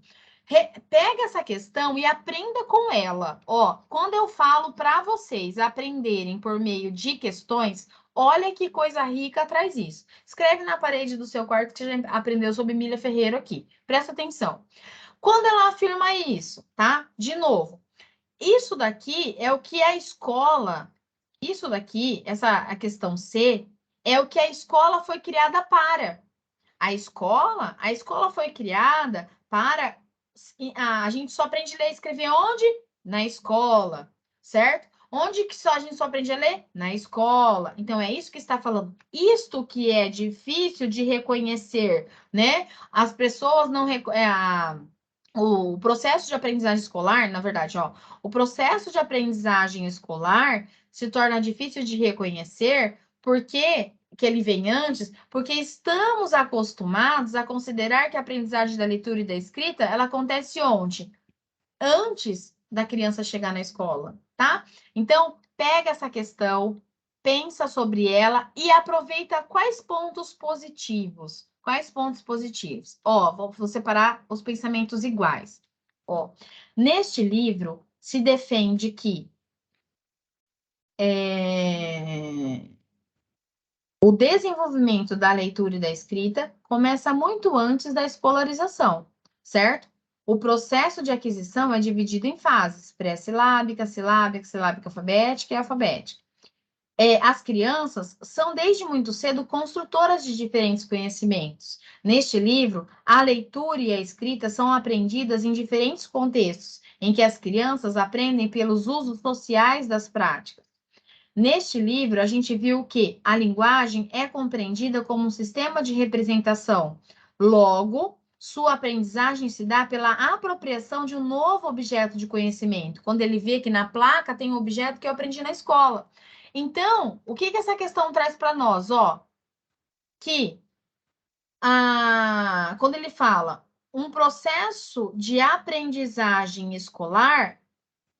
Pega essa questão e aprenda com ela. Ó, quando eu falo para vocês aprenderem por meio de questões, olha que coisa rica traz isso. Escreve na parede do seu quarto que você já aprendeu sobre Emília Ferreira aqui. Presta atenção. Quando ela afirma isso, tá? De novo, isso daqui é o que a escola, isso daqui, a questão C, é o que a escola foi criada para. A escola foi criada para. A gente só aprende a ler e escrever onde? Na escola, certo? Onde que a gente só aprende a ler? Na escola. Então, é isso que está falando. Isto que é difícil de reconhecer, né? As pessoas não... O processo de aprendizagem escolar, na verdade, ó, o processo de aprendizagem escolar se torna difícil de reconhecer porque que ele vem antes, porque estamos acostumados a considerar que a aprendizagem da leitura e da escrita, ela acontece onde? Antes da criança chegar na escola, tá? Então, pega essa questão, pensa sobre ela e aproveita quais pontos positivos. Quais pontos positivos? Ó, vou separar os pensamentos iguais. Ó, neste livro se defende que o desenvolvimento da leitura e da escrita começa muito antes da escolarização, certo? O processo de aquisição é dividido em fases, pré-silábica, silábica, silábica alfabética e alfabética. As crianças são, desde muito cedo, construtoras de diferentes conhecimentos. Neste livro, a leitura e a escrita são aprendidas em diferentes contextos, em que as crianças aprendem pelos usos sociais das práticas. Neste livro, a gente viu que a linguagem é compreendida como um sistema de representação. Logo, sua aprendizagem se dá pela apropriação de um novo objeto de conhecimento. Quando ele vê que na placa tem um objeto que eu aprendi na escola. Então, o que essa questão traz para nós? Ó, que quando ele fala um processo de aprendizagem escolar,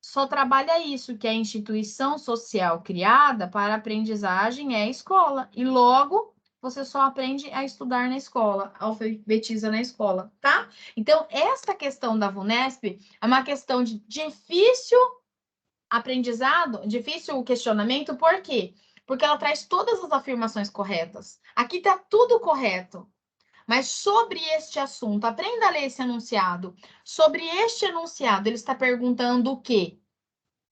só trabalha isso, que a instituição social criada para aprendizagem é a escola. E logo, você só aprende a estudar na escola, alfabetiza na escola, tá? Então, esta questão da VUNESP é uma questão de difícil aprendizado, difícil questionamento, por quê? Porque ela traz todas as afirmações corretas. Aqui está tudo correto. Mas sobre este assunto, aprenda a ler esse enunciado. Sobre este enunciado, ele está perguntando o quê?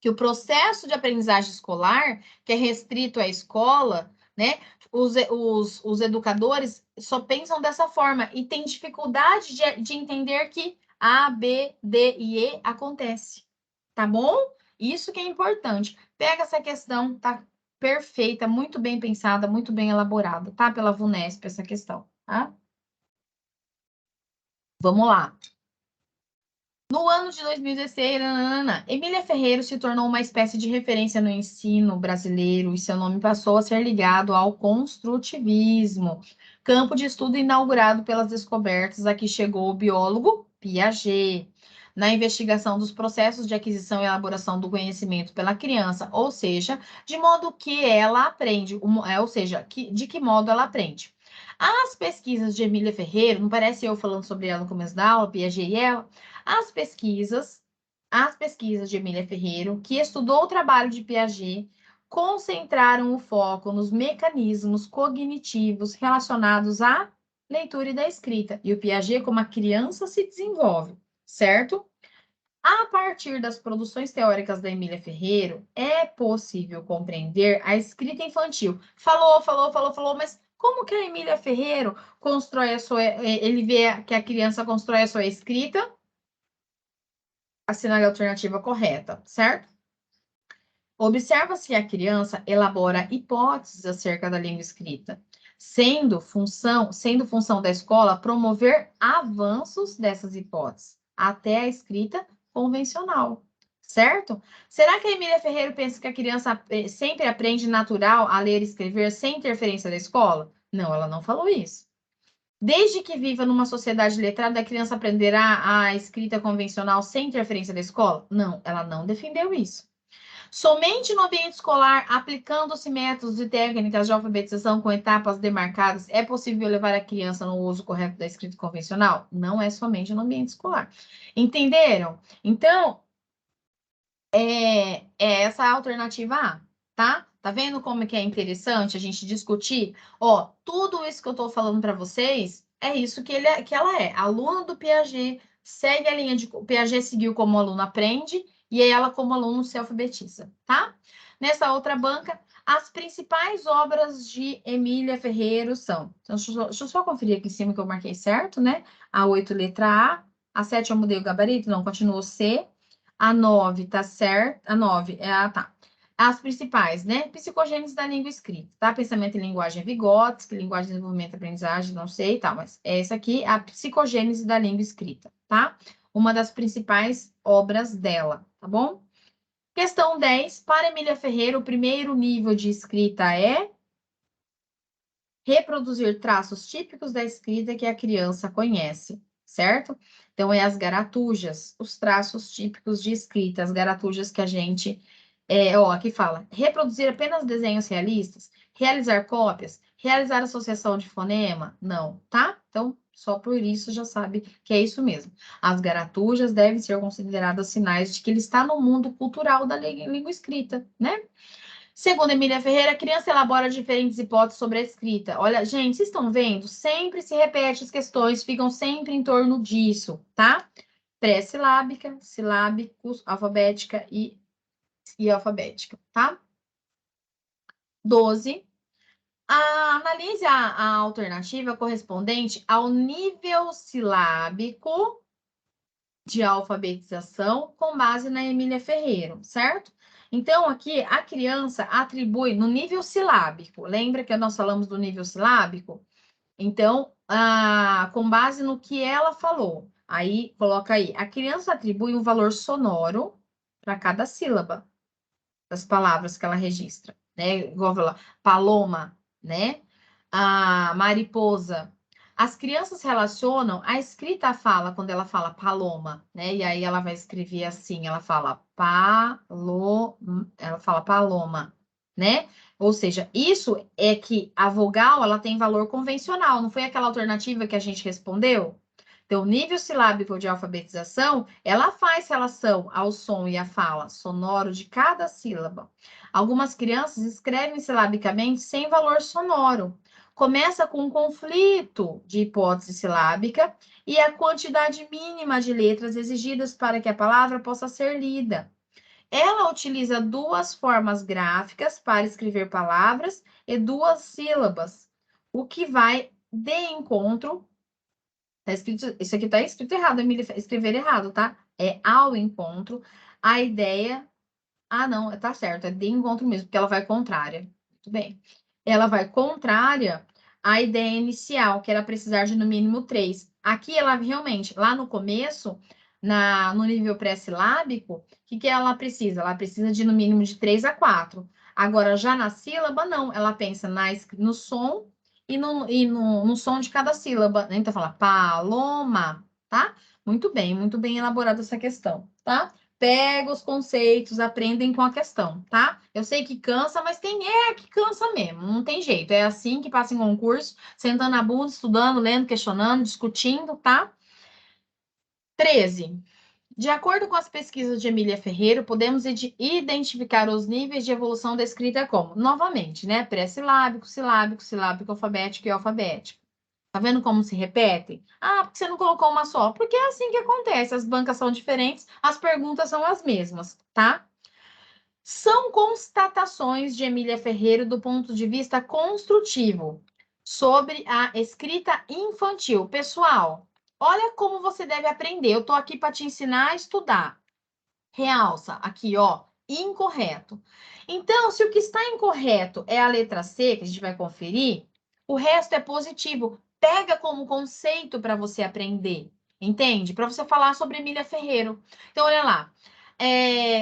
Que o processo de aprendizagem escolar, que é restrito à escola, né? Os educadores só pensam dessa forma e têm dificuldade de entender que A, B, D e E acontece. Tá bom? Isso que é importante. Pega essa questão, tá perfeita, muito bem pensada, muito bem elaborada, tá? Pela VUNESP, essa questão, tá? Vamos lá. No ano de 2016, Emília Ferreira se tornou uma espécie de referência no ensino brasileiro e seu nome passou a ser ligado ao construtivismo, campo de estudo inaugurado pelas descobertas a que chegou o biólogo Piaget, na investigação dos processos de aquisição e elaboração do conhecimento pela criança, ou seja, de modo que ela aprende, ou seja, de que modo ela aprende. As pesquisas de Emília Ferreira, não parece eu falando sobre ela no começo da aula, Piaget e ela, as pesquisas As pesquisas de Emília Ferreiro, que estudou o trabalho de Piaget, concentraram o foco nos mecanismos cognitivos relacionados à leitura e da escrita. E o Piaget, como a criança se desenvolve, certo? A partir das produções teóricas da Emília Ferreiro, é possível compreender a escrita infantil. Falou, mas como que a Emília Ferreiro constrói a sua... Ele vê que a criança constrói a sua escrita? Assinale a alternativa correta, certo? Observa-se que a criança elabora hipóteses acerca da língua escrita, sendo função da escola promover avanços dessas hipóteses até a escrita convencional, certo? Será que a Emília Ferreiro pensa que a criança sempre aprende natural a ler e escrever sem interferência da escola? Não, ela não falou isso. Desde que viva numa sociedade letrada, a criança aprenderá a escrita convencional sem interferência da escola? Não, ela não defendeu isso. Somente no ambiente escolar, aplicando-se métodos e técnicas de alfabetização com etapas demarcadas, é possível levar a criança no uso correto da escrita convencional? Não é somente no ambiente escolar. Entenderam? Então, é essa a alternativa A, tá? Tá vendo como que é interessante a gente discutir? Ó, tudo isso que eu tô falando para vocês é isso que ela é. Aluna do Piaget, segue a linha de... Piaget seguiu como aluno aprende e ela como aluno se alfabetiza, tá? Nessa outra banca, as principais obras de Emília Ferreiro são... Então, deixa eu só conferir aqui em cima que eu marquei certo, né? A 8, letra A 7 eu mudei o gabarito? Não, continuou C. A 9 tá certo. A 9 é a tá. As principais, né? Psicogênese da língua escrita, tá? Pensamento em linguagem Vygotsky, linguagem de desenvolvimento e aprendizagem, não sei, tá? Mas essa aqui é a psicogênese da língua escrita, tá? Uma das principais obras dela, tá bom? Questão 10. Para Emília Ferreira, o primeiro nível de escrita é reproduzir traços típicos da escrita que a criança conhece, certo? Então, é as garatujas, os traços típicos de escrita, as garatujas que a gente... aqui fala, reproduzir apenas desenhos realistas, realizar cópias, realizar associação de fonema, não, tá? Então, só por isso já sabe que é isso mesmo. As garatujas devem ser consideradas sinais de que ele está no mundo cultural da língua escrita, né? Segundo Emília Ferreira, a criança elabora diferentes hipóteses sobre a escrita. Olha, gente, vocês estão vendo? Sempre se repete as questões, ficam sempre em torno disso, tá? Pré-silábica, silábicos, alfabética e alfabética, tá? 12. Analise a alternativa correspondente ao nível silábico de alfabetização com base na Emília Ferreira, certo? Então, aqui, a criança atribui no nível silábico. Lembra que nós falamos do nível silábico? Então, com base no que ela falou, aí, coloca aí, a criança atribui um valor sonoro para cada sílaba das palavras que ela registra, né? Igual falar, paloma, né? A mariposa. As crianças relacionam a escrita à fala, quando ela fala paloma, né? E aí ela vai escrever assim, ela fala paloma, né? Ou seja, isso é que a vogal, ela tem valor convencional, não foi aquela alternativa que a gente respondeu? Então, o nível silábico de alfabetização, ela faz relação ao som e à fala sonoro de cada sílaba. Algumas crianças escrevem silabicamente sem valor sonoro. Começa com um conflito de hipótese silábica e a quantidade mínima de letras exigidas para que a palavra possa ser lida. Ela utiliza duas formas gráficas para escrever palavras e duas sílabas, o que vai de encontro. Isso aqui tá escrito errado, Emília, escrever errado, tá? É ao encontro, a ideia... não, tá certo, é de encontro mesmo, porque ela vai contrária. Muito bem. Ela vai contrária à ideia inicial, que era precisar de no mínimo 3. Aqui ela realmente, lá no começo, no nível pré-silábico, o que ela precisa? Ela precisa de no mínimo de 3 a 4. Agora, já na sílaba, não. Ela pensa no som e no som de cada sílaba, né? Então, fala paloma, tá? Muito bem elaborada essa questão, tá? Pega os conceitos, aprendem com a questão, tá? Eu sei que cansa, mas tem que cansa mesmo, não tem jeito. É assim que passa em concurso, sentando na bunda, estudando, lendo, questionando, discutindo, tá? 13. De acordo com as pesquisas de Emília Ferreira, podemos identificar os níveis de evolução da escrita como, novamente, né? Pré-silábico, silábico, silábico, alfabético e alfabético. Tá vendo como se repetem? Ah, porque você não colocou uma só? Porque é assim que acontece. As bancas são diferentes, as perguntas são as mesmas, tá? São constatações de Emília Ferreira do ponto de vista construtivo sobre a escrita infantil. Pessoal, olha como você deve aprender. Eu estou aqui para te ensinar a estudar. Realça aqui, ó, incorreto. Então, se o que está incorreto é a letra C, que a gente vai conferir, o resto é positivo. Pega como conceito para você aprender, entende? Para você falar sobre Emília Ferreira. Então, olha lá.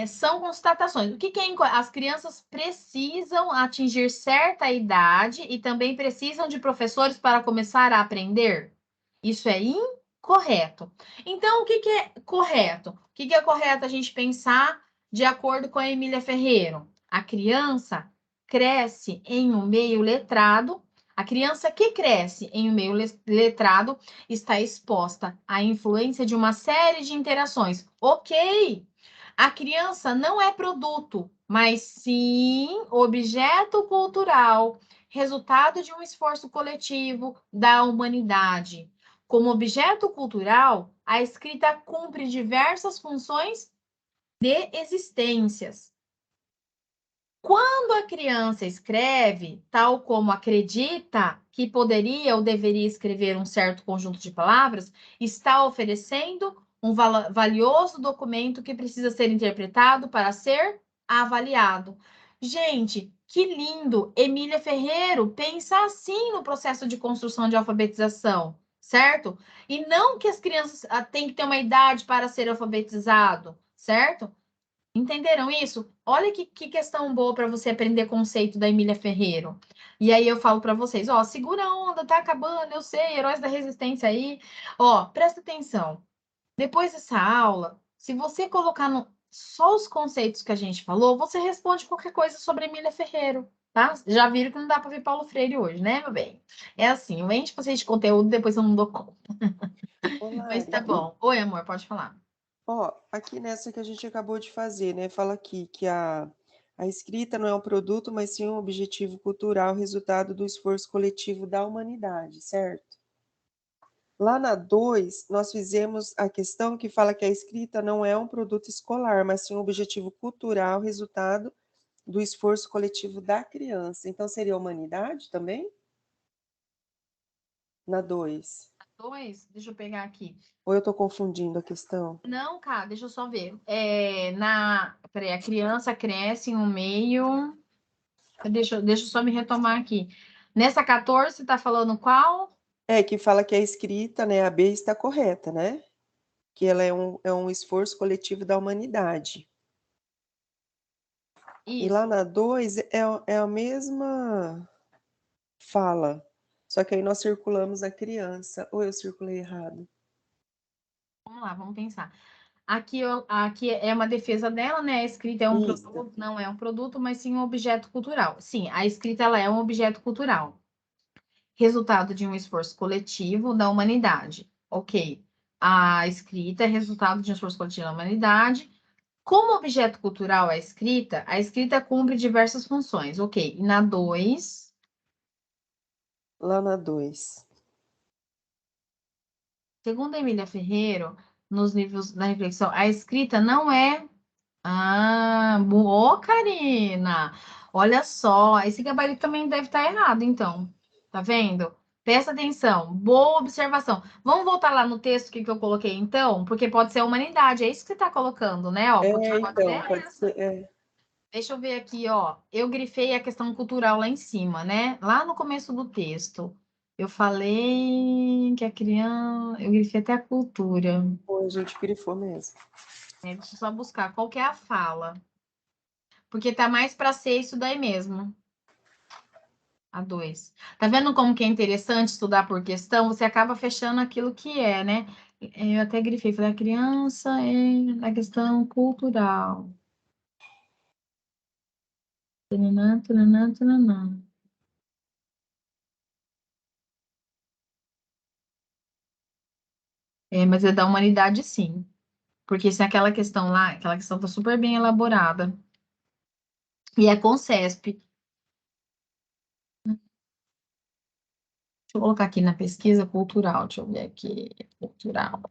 São constatações. O que é incorreto? As crianças precisam atingir certa idade e também precisam de professores para começar a aprender? Isso é incorreto. Então, o que é correto? O que é correto a gente pensar de acordo com a Emília Ferreira? A criança cresce em um meio letrado. A criança que cresce em um meio letrado está exposta à influência de uma série de interações. Ok, a criança não é produto, mas sim objeto cultural, resultado de um esforço coletivo da humanidade. Como objeto cultural, a escrita cumpre diversas funções de existências. Quando a criança escreve, tal como acredita que poderia ou deveria escrever um certo conjunto de palavras, está oferecendo um valioso documento que precisa ser interpretado para ser avaliado. Gente, que lindo! Emília Ferreira pensa assim no processo de construção de alfabetização, certo? E não que as crianças têm que ter uma idade para ser alfabetizado, certo? Entenderam isso? Olha que questão boa para você aprender conceito da Emília Ferreira. E aí eu falo para vocês, ó, segura a onda, tá acabando, eu sei, heróis da resistência aí. Ó, presta atenção. Depois dessa aula, se você colocar só os conceitos que a gente falou, você responde qualquer coisa sobre Emília Ferreira, tá? Já viram que não dá para ver Paulo Freire hoje, né, meu bem? É assim, eu encho vocês de conteúdo, depois eu não dou conta. Mas tá bom. Oi, amor, pode falar. Ó, aqui nessa que a gente acabou de fazer, né? Fala aqui que a escrita não é um produto, mas sim um objetivo cultural, resultado do esforço coletivo da humanidade, certo? Lá na 2, nós fizemos a questão que fala que a escrita não é um produto escolar, mas sim um objetivo cultural, resultado do esforço coletivo da criança. Então, seria a humanidade também? Na 2. Deixa eu pegar aqui. Ou eu estou confundindo a questão? Não, cara, deixa eu só ver. Peraí, a criança cresce em um meio. Deixa eu só me retomar aqui. Nessa 14, tá falando qual? É, que fala que a escrita, né, a B está correta, né? Que ela é um esforço coletivo da humanidade. E Isso. lá na 2 é a mesma fala, só que aí nós circulamos a criança, ou eu circulei errado? Vamos lá, vamos pensar. Aqui é uma defesa dela, né? A escrita é um Isso. produto, não é um produto, mas sim um objeto cultural. Sim, a escrita ela é um objeto cultural, resultado de um esforço coletivo da humanidade. Ok. A escrita é resultado de um esforço coletivo da humanidade. Como objeto cultural a escrita cumpre diversas funções. Ok. E na 2, Lá na 2. segundo a Emília Ferreira, nos livros da reflexão, a escrita não é. Ah, boa, Karina! Olha só, esse gabarito também deve estar errado, então. Tá vendo? Presta atenção, boa observação. Vamos voltar lá no texto que eu coloquei, então, porque pode ser a humanidade, é isso que você está colocando, né? Ó, pode ser Pode essa. ser. Deixa eu ver aqui, ó. Eu grifei a questão cultural lá em cima, né? Lá no começo do texto. Eu falei que a criança. Eu grifei até a cultura. Pô, a gente grifou mesmo. Deixa eu só buscar qual que é a fala. Porque tá mais para ser isso daí mesmo. A 2. Tá vendo como que é interessante estudar por questão? Você acaba fechando aquilo que é, né? Eu até grifei, falei, a criança é na questão cultural. Tananã, tananã, tananã. Mas é da humanidade, sim. Porque se aquela questão lá, aquela questão tá super bem elaborada. E é com CESP. Deixa eu colocar aqui na pesquisa cultural. Deixa eu ver aqui. Cultural.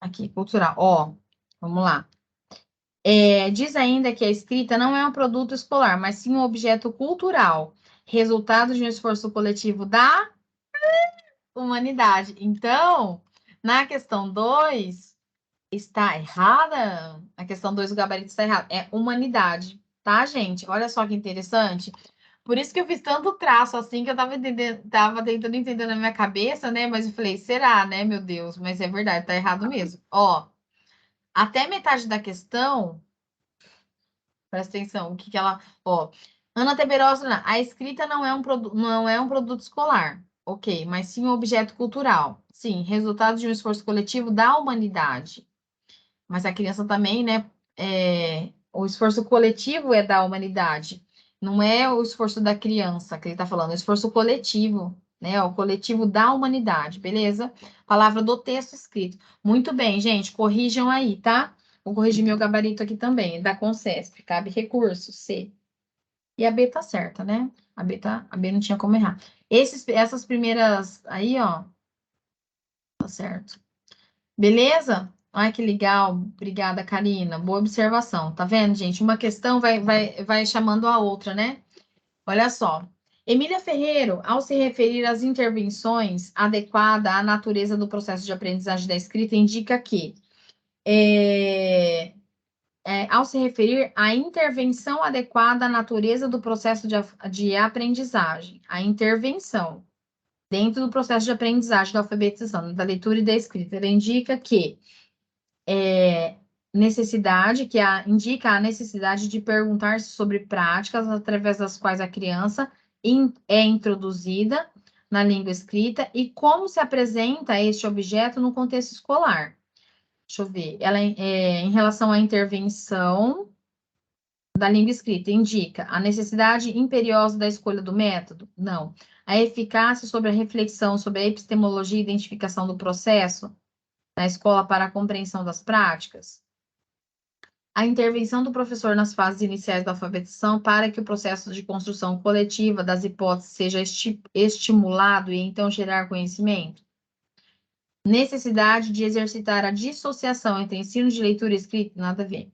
Aqui, cultural. Ó, vamos lá. Diz ainda que a escrita não é um produto escolar, mas sim um objeto cultural, resultado de um esforço coletivo da humanidade. Então, na questão 2 está errada? A questão 2 do gabarito está errado. É humanidade, tá, gente? Olha só que interessante. Por isso que eu fiz tanto traço assim que eu tava tentando entender na minha cabeça, né? Mas eu falei, será, né, meu Deus? Mas é verdade, tá errado mesmo. Ó, até metade da questão, presta atenção, o que que ela, ó, Ana Teberosa, a escrita não é um produto escolar, ok, mas sim um objeto cultural. Sim, resultado de um esforço coletivo da humanidade. Mas a criança também, né? O esforço coletivo é da humanidade, não é o esforço da criança que ele está falando, é o esforço coletivo, né? O coletivo da humanidade, beleza? Palavra do texto escrito. Muito bem, gente, corrijam aí, tá? Vou corrigir meu gabarito aqui também, da Concesp, cabe recurso, C. E a B tá certa, né? A B não tinha como errar. Essas primeiras aí, ó, tá certo. Beleza? Ai, que legal. Obrigada, Karina. Boa observação. Tá vendo, gente? Uma questão vai chamando a outra, né? Olha só. Emília Ferreiro, ao se referir às intervenções adequadas à natureza do processo de aprendizagem da escrita, indica que, ao se referir à intervenção adequada à natureza do processo de aprendizagem, a intervenção dentro do processo de aprendizagem da alfabetização, da leitura e da escrita, ela indica que indica a necessidade de perguntar sobre práticas através das quais a criança é introduzida na língua escrita e como se apresenta este objeto no contexto escolar. Deixa eu ver. Ela, em relação à intervenção da língua escrita, indica a necessidade imperiosa da escolha do método? Não. A eficácia sobre a reflexão sobre a epistemologia e identificação do processo na escola para a compreensão das práticas? A intervenção do professor nas fases iniciais da alfabetização para que o processo de construção coletiva das hipóteses seja estimulado e então gerar conhecimento. Necessidade de exercitar a dissociação entre ensino de leitura e escrita, nada a ver.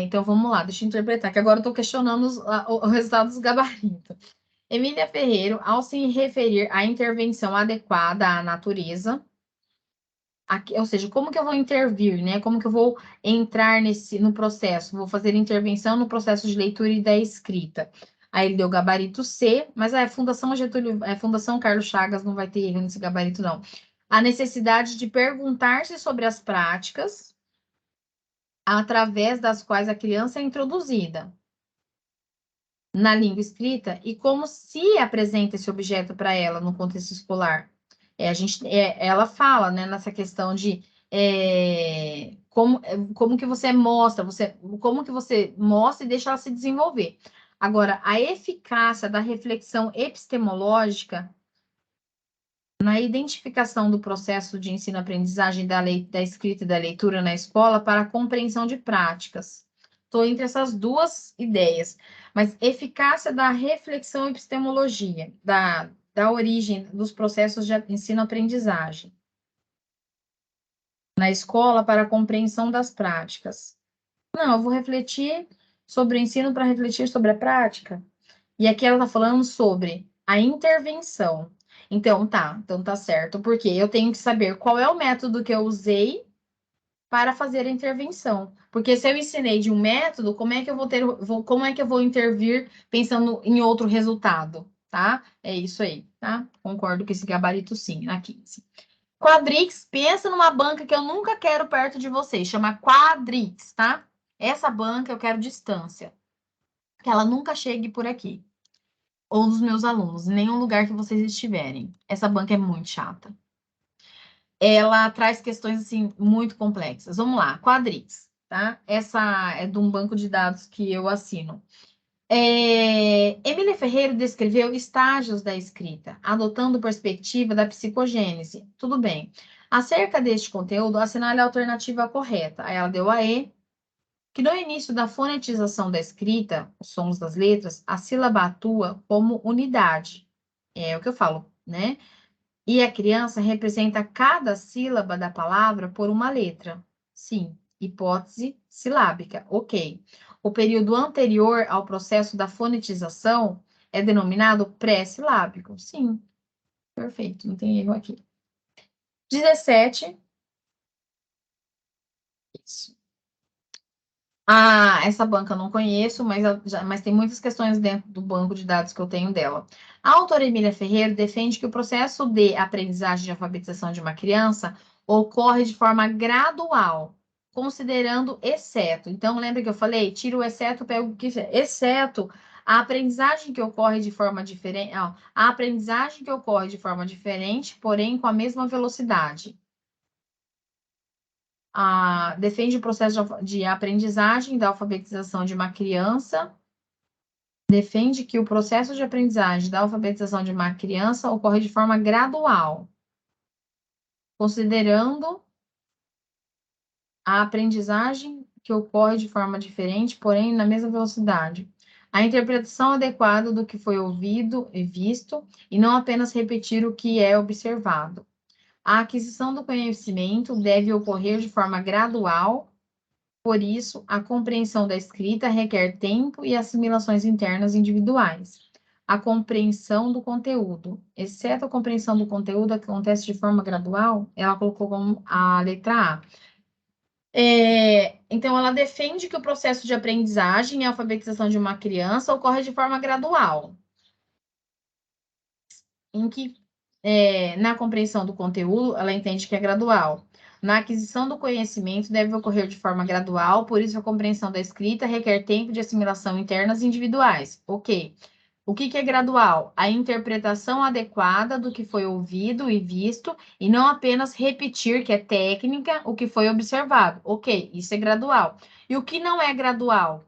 Então, vamos lá, deixa eu interpretar, que agora eu estou questionando o resultado dos gabaritos. Emília Ferreiro, ao se referir à intervenção adequada à natureza, ou seja, como que eu vou intervir, né? Como que eu vou entrar no processo? Vou fazer intervenção no processo de leitura e da escrita. Aí ele deu gabarito C, mas Fundação Carlos Chagas não vai ter erro nesse gabarito, não. A necessidade de perguntar-se sobre as práticas através das quais a criança é introduzida na língua escrita e como se apresenta esse objeto para ela no contexto escolar. Ela fala, né, nessa questão de como que você mostra, como que você mostra e deixa ela se desenvolver. Agora, a eficácia da reflexão epistemológica na identificação do processo de ensino-aprendizagem da escrita e da leitura na escola para a compreensão de práticas. Estou entre essas duas ideias, mas eficácia da reflexão epistemologia, da origem dos processos de ensino-aprendizagem na escola para a compreensão das práticas. Não, eu vou refletir sobre o ensino para refletir sobre a prática. E aqui ela está falando sobre a intervenção. Então tá certo, porque eu tenho que saber qual é o método que eu usei para fazer a intervenção. Porque se eu ensinei de um método, como é que eu vou intervir pensando em outro resultado, tá? É isso aí, tá? Concordo com esse gabarito sim, na 15. Quadrix, pensa numa banca que eu nunca quero perto de vocês, chama Quadrix, tá? Essa banca eu quero distância, que ela nunca chegue por aqui ou dos meus alunos, em nenhum lugar que vocês estiverem. Essa banca é muito chata. Ela traz questões, assim, muito complexas. Vamos lá, Quadrix, tá? Essa é de um banco de dados que eu assino. Emília Ferreira descreveu estágios da escrita, adotando perspectiva da psicogênese. Tudo bem. Acerca deste conteúdo, assinale a alternativa correta. Aí ela deu a E, que no início da fonetização da escrita, os sons das letras, a sílaba atua como unidade. É o que eu falo, né? E a criança representa cada sílaba da palavra por uma letra. Sim, hipótese silábica. Ok. O período anterior ao processo da fonetização é denominado pré-silábico. Sim, perfeito, não tem erro aqui. 17. Isso. Essa banca eu não conheço, mas tem muitas questões dentro do banco de dados que eu tenho dela. A autora Emília Ferreira defende que o processo de aprendizagem de alfabetização de uma criança ocorre de forma gradual, considerando exceto. Então, lembra que eu falei? Tira o exceto, pega o que exceto a aprendizagem que ocorre de forma diferente, a aprendizagem que ocorre de forma diferente, porém com a mesma velocidade. Defende o processo de aprendizagem da alfabetização de uma criança, defende que o processo de aprendizagem da alfabetização de uma criança ocorre de forma gradual, considerando a aprendizagem que ocorre de forma diferente, porém na mesma velocidade. A interpretação adequada do que foi ouvido e visto, e não apenas repetir o que é observado. A aquisição do conhecimento deve ocorrer de forma gradual. Por isso, a compreensão da escrita requer tempo e assimilações internas individuais. A compreensão do conteúdo, exceto a compreensão do conteúdo que acontece de forma gradual, ela colocou como a letra A. Então, ela defende que o processo de aprendizagem e alfabetização de uma criança ocorre de forma gradual, em que, na compreensão do conteúdo, ela entende que é gradual. Na aquisição do conhecimento deve ocorrer de forma gradual, por isso a compreensão da escrita requer tempo de assimilação internas e individuais. Ok. O que é gradual? A interpretação adequada do que foi ouvido e visto, e não apenas repetir, que é técnica, o que foi observado. Ok, isso é gradual. E o que não é gradual?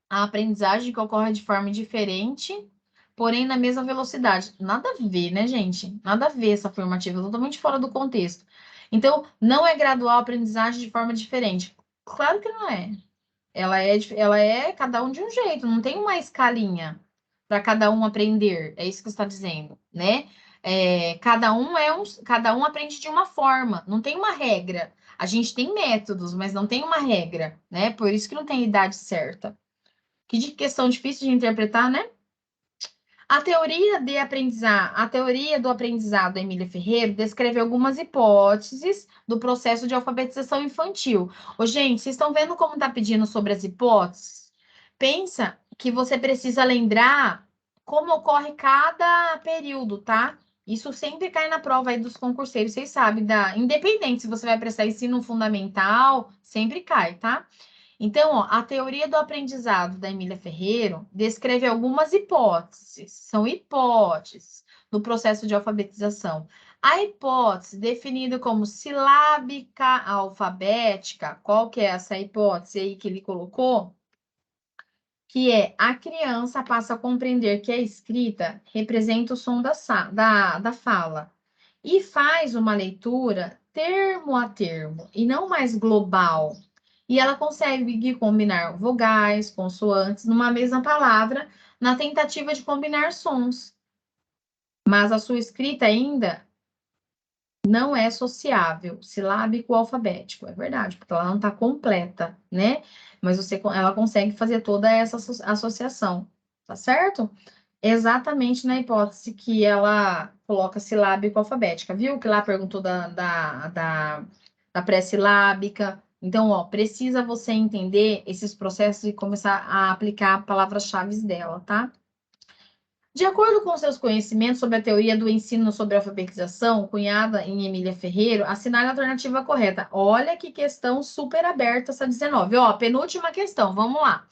A aprendizagem que ocorre de forma diferente, porém na mesma velocidade. Nada a ver, né, gente? Nada a ver essa afirmativa, totalmente fora do contexto. Então, não é gradual a aprendizagem de forma diferente. Claro que não é. Ela é cada um de um jeito, não tem uma escalinha para cada um aprender. É isso que você está dizendo, né? Cada um aprende de uma forma, não tem uma regra. A gente tem métodos, mas não tem uma regra, né? Por isso que não tem idade certa. Que questão difícil de interpretar, né? A teoria do aprendizado da Emília Ferreira descreve algumas hipóteses do processo de alfabetização infantil. Ô, gente, vocês estão vendo como está pedindo sobre as hipóteses? Pensa que você precisa lembrar como ocorre cada período, tá? Isso sempre cai na prova aí dos concurseiros, vocês sabem, independente se você vai prestar ensino fundamental, sempre cai, tá? Então, ó, a teoria do aprendizado da Emília Ferreira descreve algumas hipóteses, são hipóteses do processo de alfabetização. A hipótese, definida como silábica alfabética, qual que é essa hipótese aí que ele colocou? Que é a criança passa a compreender que a escrita representa o som da fala e faz uma leitura termo a termo e não mais global. E ela consegue combinar vogais, consoantes numa mesma palavra, na tentativa de combinar sons. Mas a sua escrita ainda não é sociável, silábico alfabético. É verdade, porque ela não está completa, né? Mas ela consegue fazer toda essa associação, tá certo? Exatamente na hipótese que ela coloca silábico alfabética. Viu que lá perguntou da pré-silábica? Então, ó, precisa você entender esses processos e começar a aplicar palavras-chave dela, tá? De acordo com seus conhecimentos sobre a teoria do ensino sobre alfabetização, cunhada em Emília Ferreira, assinale a alternativa correta. Olha que questão super aberta essa 19. Ó, penúltima questão, vamos lá.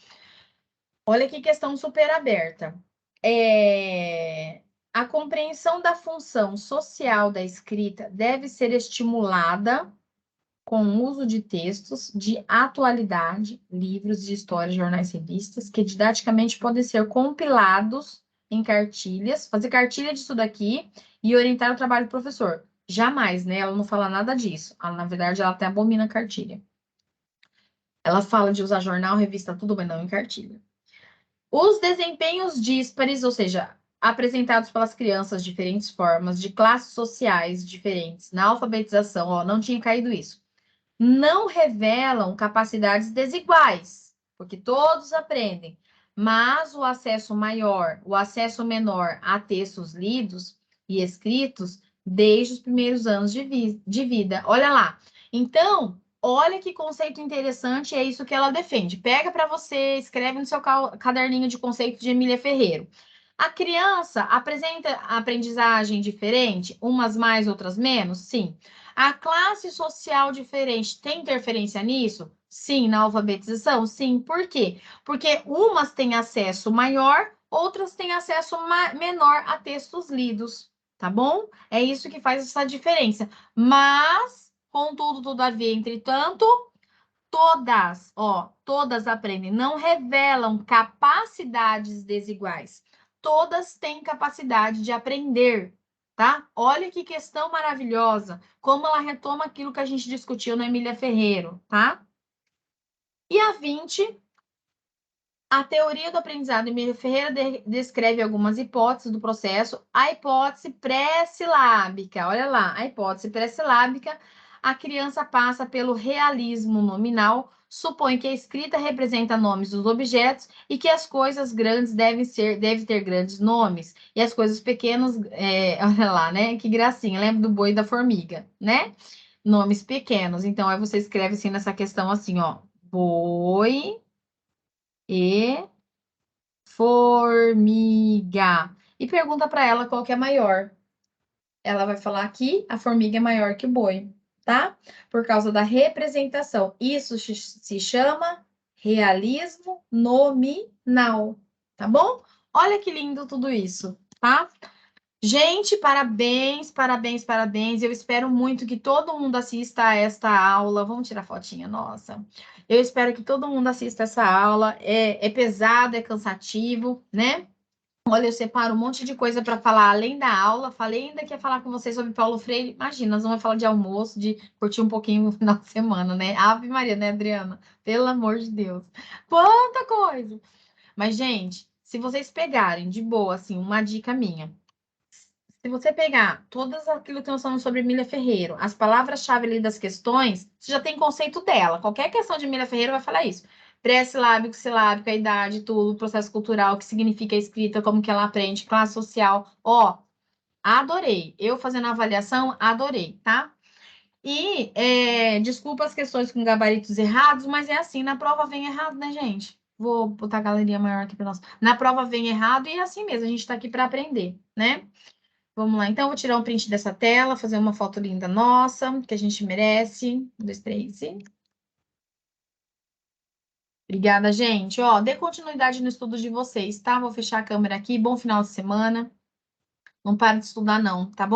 Olha que questão super aberta. A compreensão da função social da escrita deve ser estimulada com o uso de textos de atualidade, livros de história, jornais, revistas, que didaticamente podem ser compilados em cartilhas, fazer cartilha disso daqui e orientar o trabalho do professor. Jamais, né? Ela não fala nada disso. Ela, na verdade, ela até abomina a cartilha. Ela fala de usar jornal, revista, tudo, mas não em cartilha. Os desempenhos díspares, ou seja, apresentados pelas crianças de diferentes formas, de classes sociais diferentes, na alfabetização, ó, não tinha caído isso, não revelam capacidades desiguais, porque todos aprendem, mas o acesso maior, o acesso menor a textos lidos e escritos desde os primeiros anos de vida. Olha lá. Então, olha que conceito interessante, é isso que ela defende. Pega para você, escreve no seu caderninho de conceito de Emília Ferreiro. A criança apresenta aprendizagem diferente, umas mais, outras menos? Sim. A classe social diferente tem interferência nisso? Sim. Na alfabetização? Sim. Por quê? Porque umas têm acesso maior, outras têm acesso menor a textos lidos, tá bom? É isso que faz essa diferença. Mas, contudo, todavia, entretanto, todas aprendem, não revelam capacidades desiguais. Todas têm capacidade de aprender, tá? Olha que questão maravilhosa, como ela retoma aquilo que a gente discutiu na Emília Ferreiro, tá? E a 20, a teoria do aprendizado, Emília Ferreira descreve algumas hipóteses do processo. A hipótese pré-silábica, olha lá, a hipótese pré-silábica, a criança passa pelo realismo nominal, supõe que a escrita representa nomes dos objetos e que as coisas grandes devem ter grandes nomes, e as coisas pequenas, olha lá, né? Que gracinha, lembra do boi e da formiga, né? Nomes pequenos. Então, aí você escreve assim nessa questão assim, ó, boi e formiga. E pergunta para ela qual que é maior. Ela vai falar que a formiga é maior que o boi, tá? Por causa da representação. Isso se chama realismo nominal, tá bom? Olha que lindo tudo isso, tá? Gente, parabéns, parabéns, parabéns. Eu espero muito que todo mundo assista a esta aula. Vamos tirar fotinha, nossa. Eu espero que todo mundo assista essa aula. É pesado, é cansativo, né? Olha, eu separo um monte de coisa para falar além da aula. Falei ainda que ia falar com vocês sobre Paulo Freire. Imagina, nós vamos falar de almoço, de curtir um pouquinho no final de semana, né? Ave Maria, né, Adriana? Pelo amor de Deus. Quanta coisa! Mas, gente, se vocês pegarem de boa, assim, uma dica minha. Se você pegar todas aquilo que nós falamos sobre Emília Ferreiro, as palavras-chave ali das questões, você já tem conceito dela. Qualquer questão de Emília Ferreiro vai falar isso. Pré-silábico, silábico, a idade, tudo, processo cultural, o que significa a escrita, como que ela aprende, classe social. Ó, adorei. Eu fazendo a avaliação, adorei, tá? E desculpa as questões com gabaritos errados, mas é assim, na prova vem errado, né, gente? Vou botar a galeria maior aqui para nós. Na prova vem errado e é assim mesmo, a gente está aqui para aprender, né? Vamos lá, então, vou tirar um print dessa tela, fazer uma foto linda nossa, que a gente merece. 1, 2, 3 e... Obrigada, gente. Ó, dê continuidade no estudo de vocês, tá? Vou fechar a câmera aqui. Bom final de semana. Não para de estudar, não, tá bom?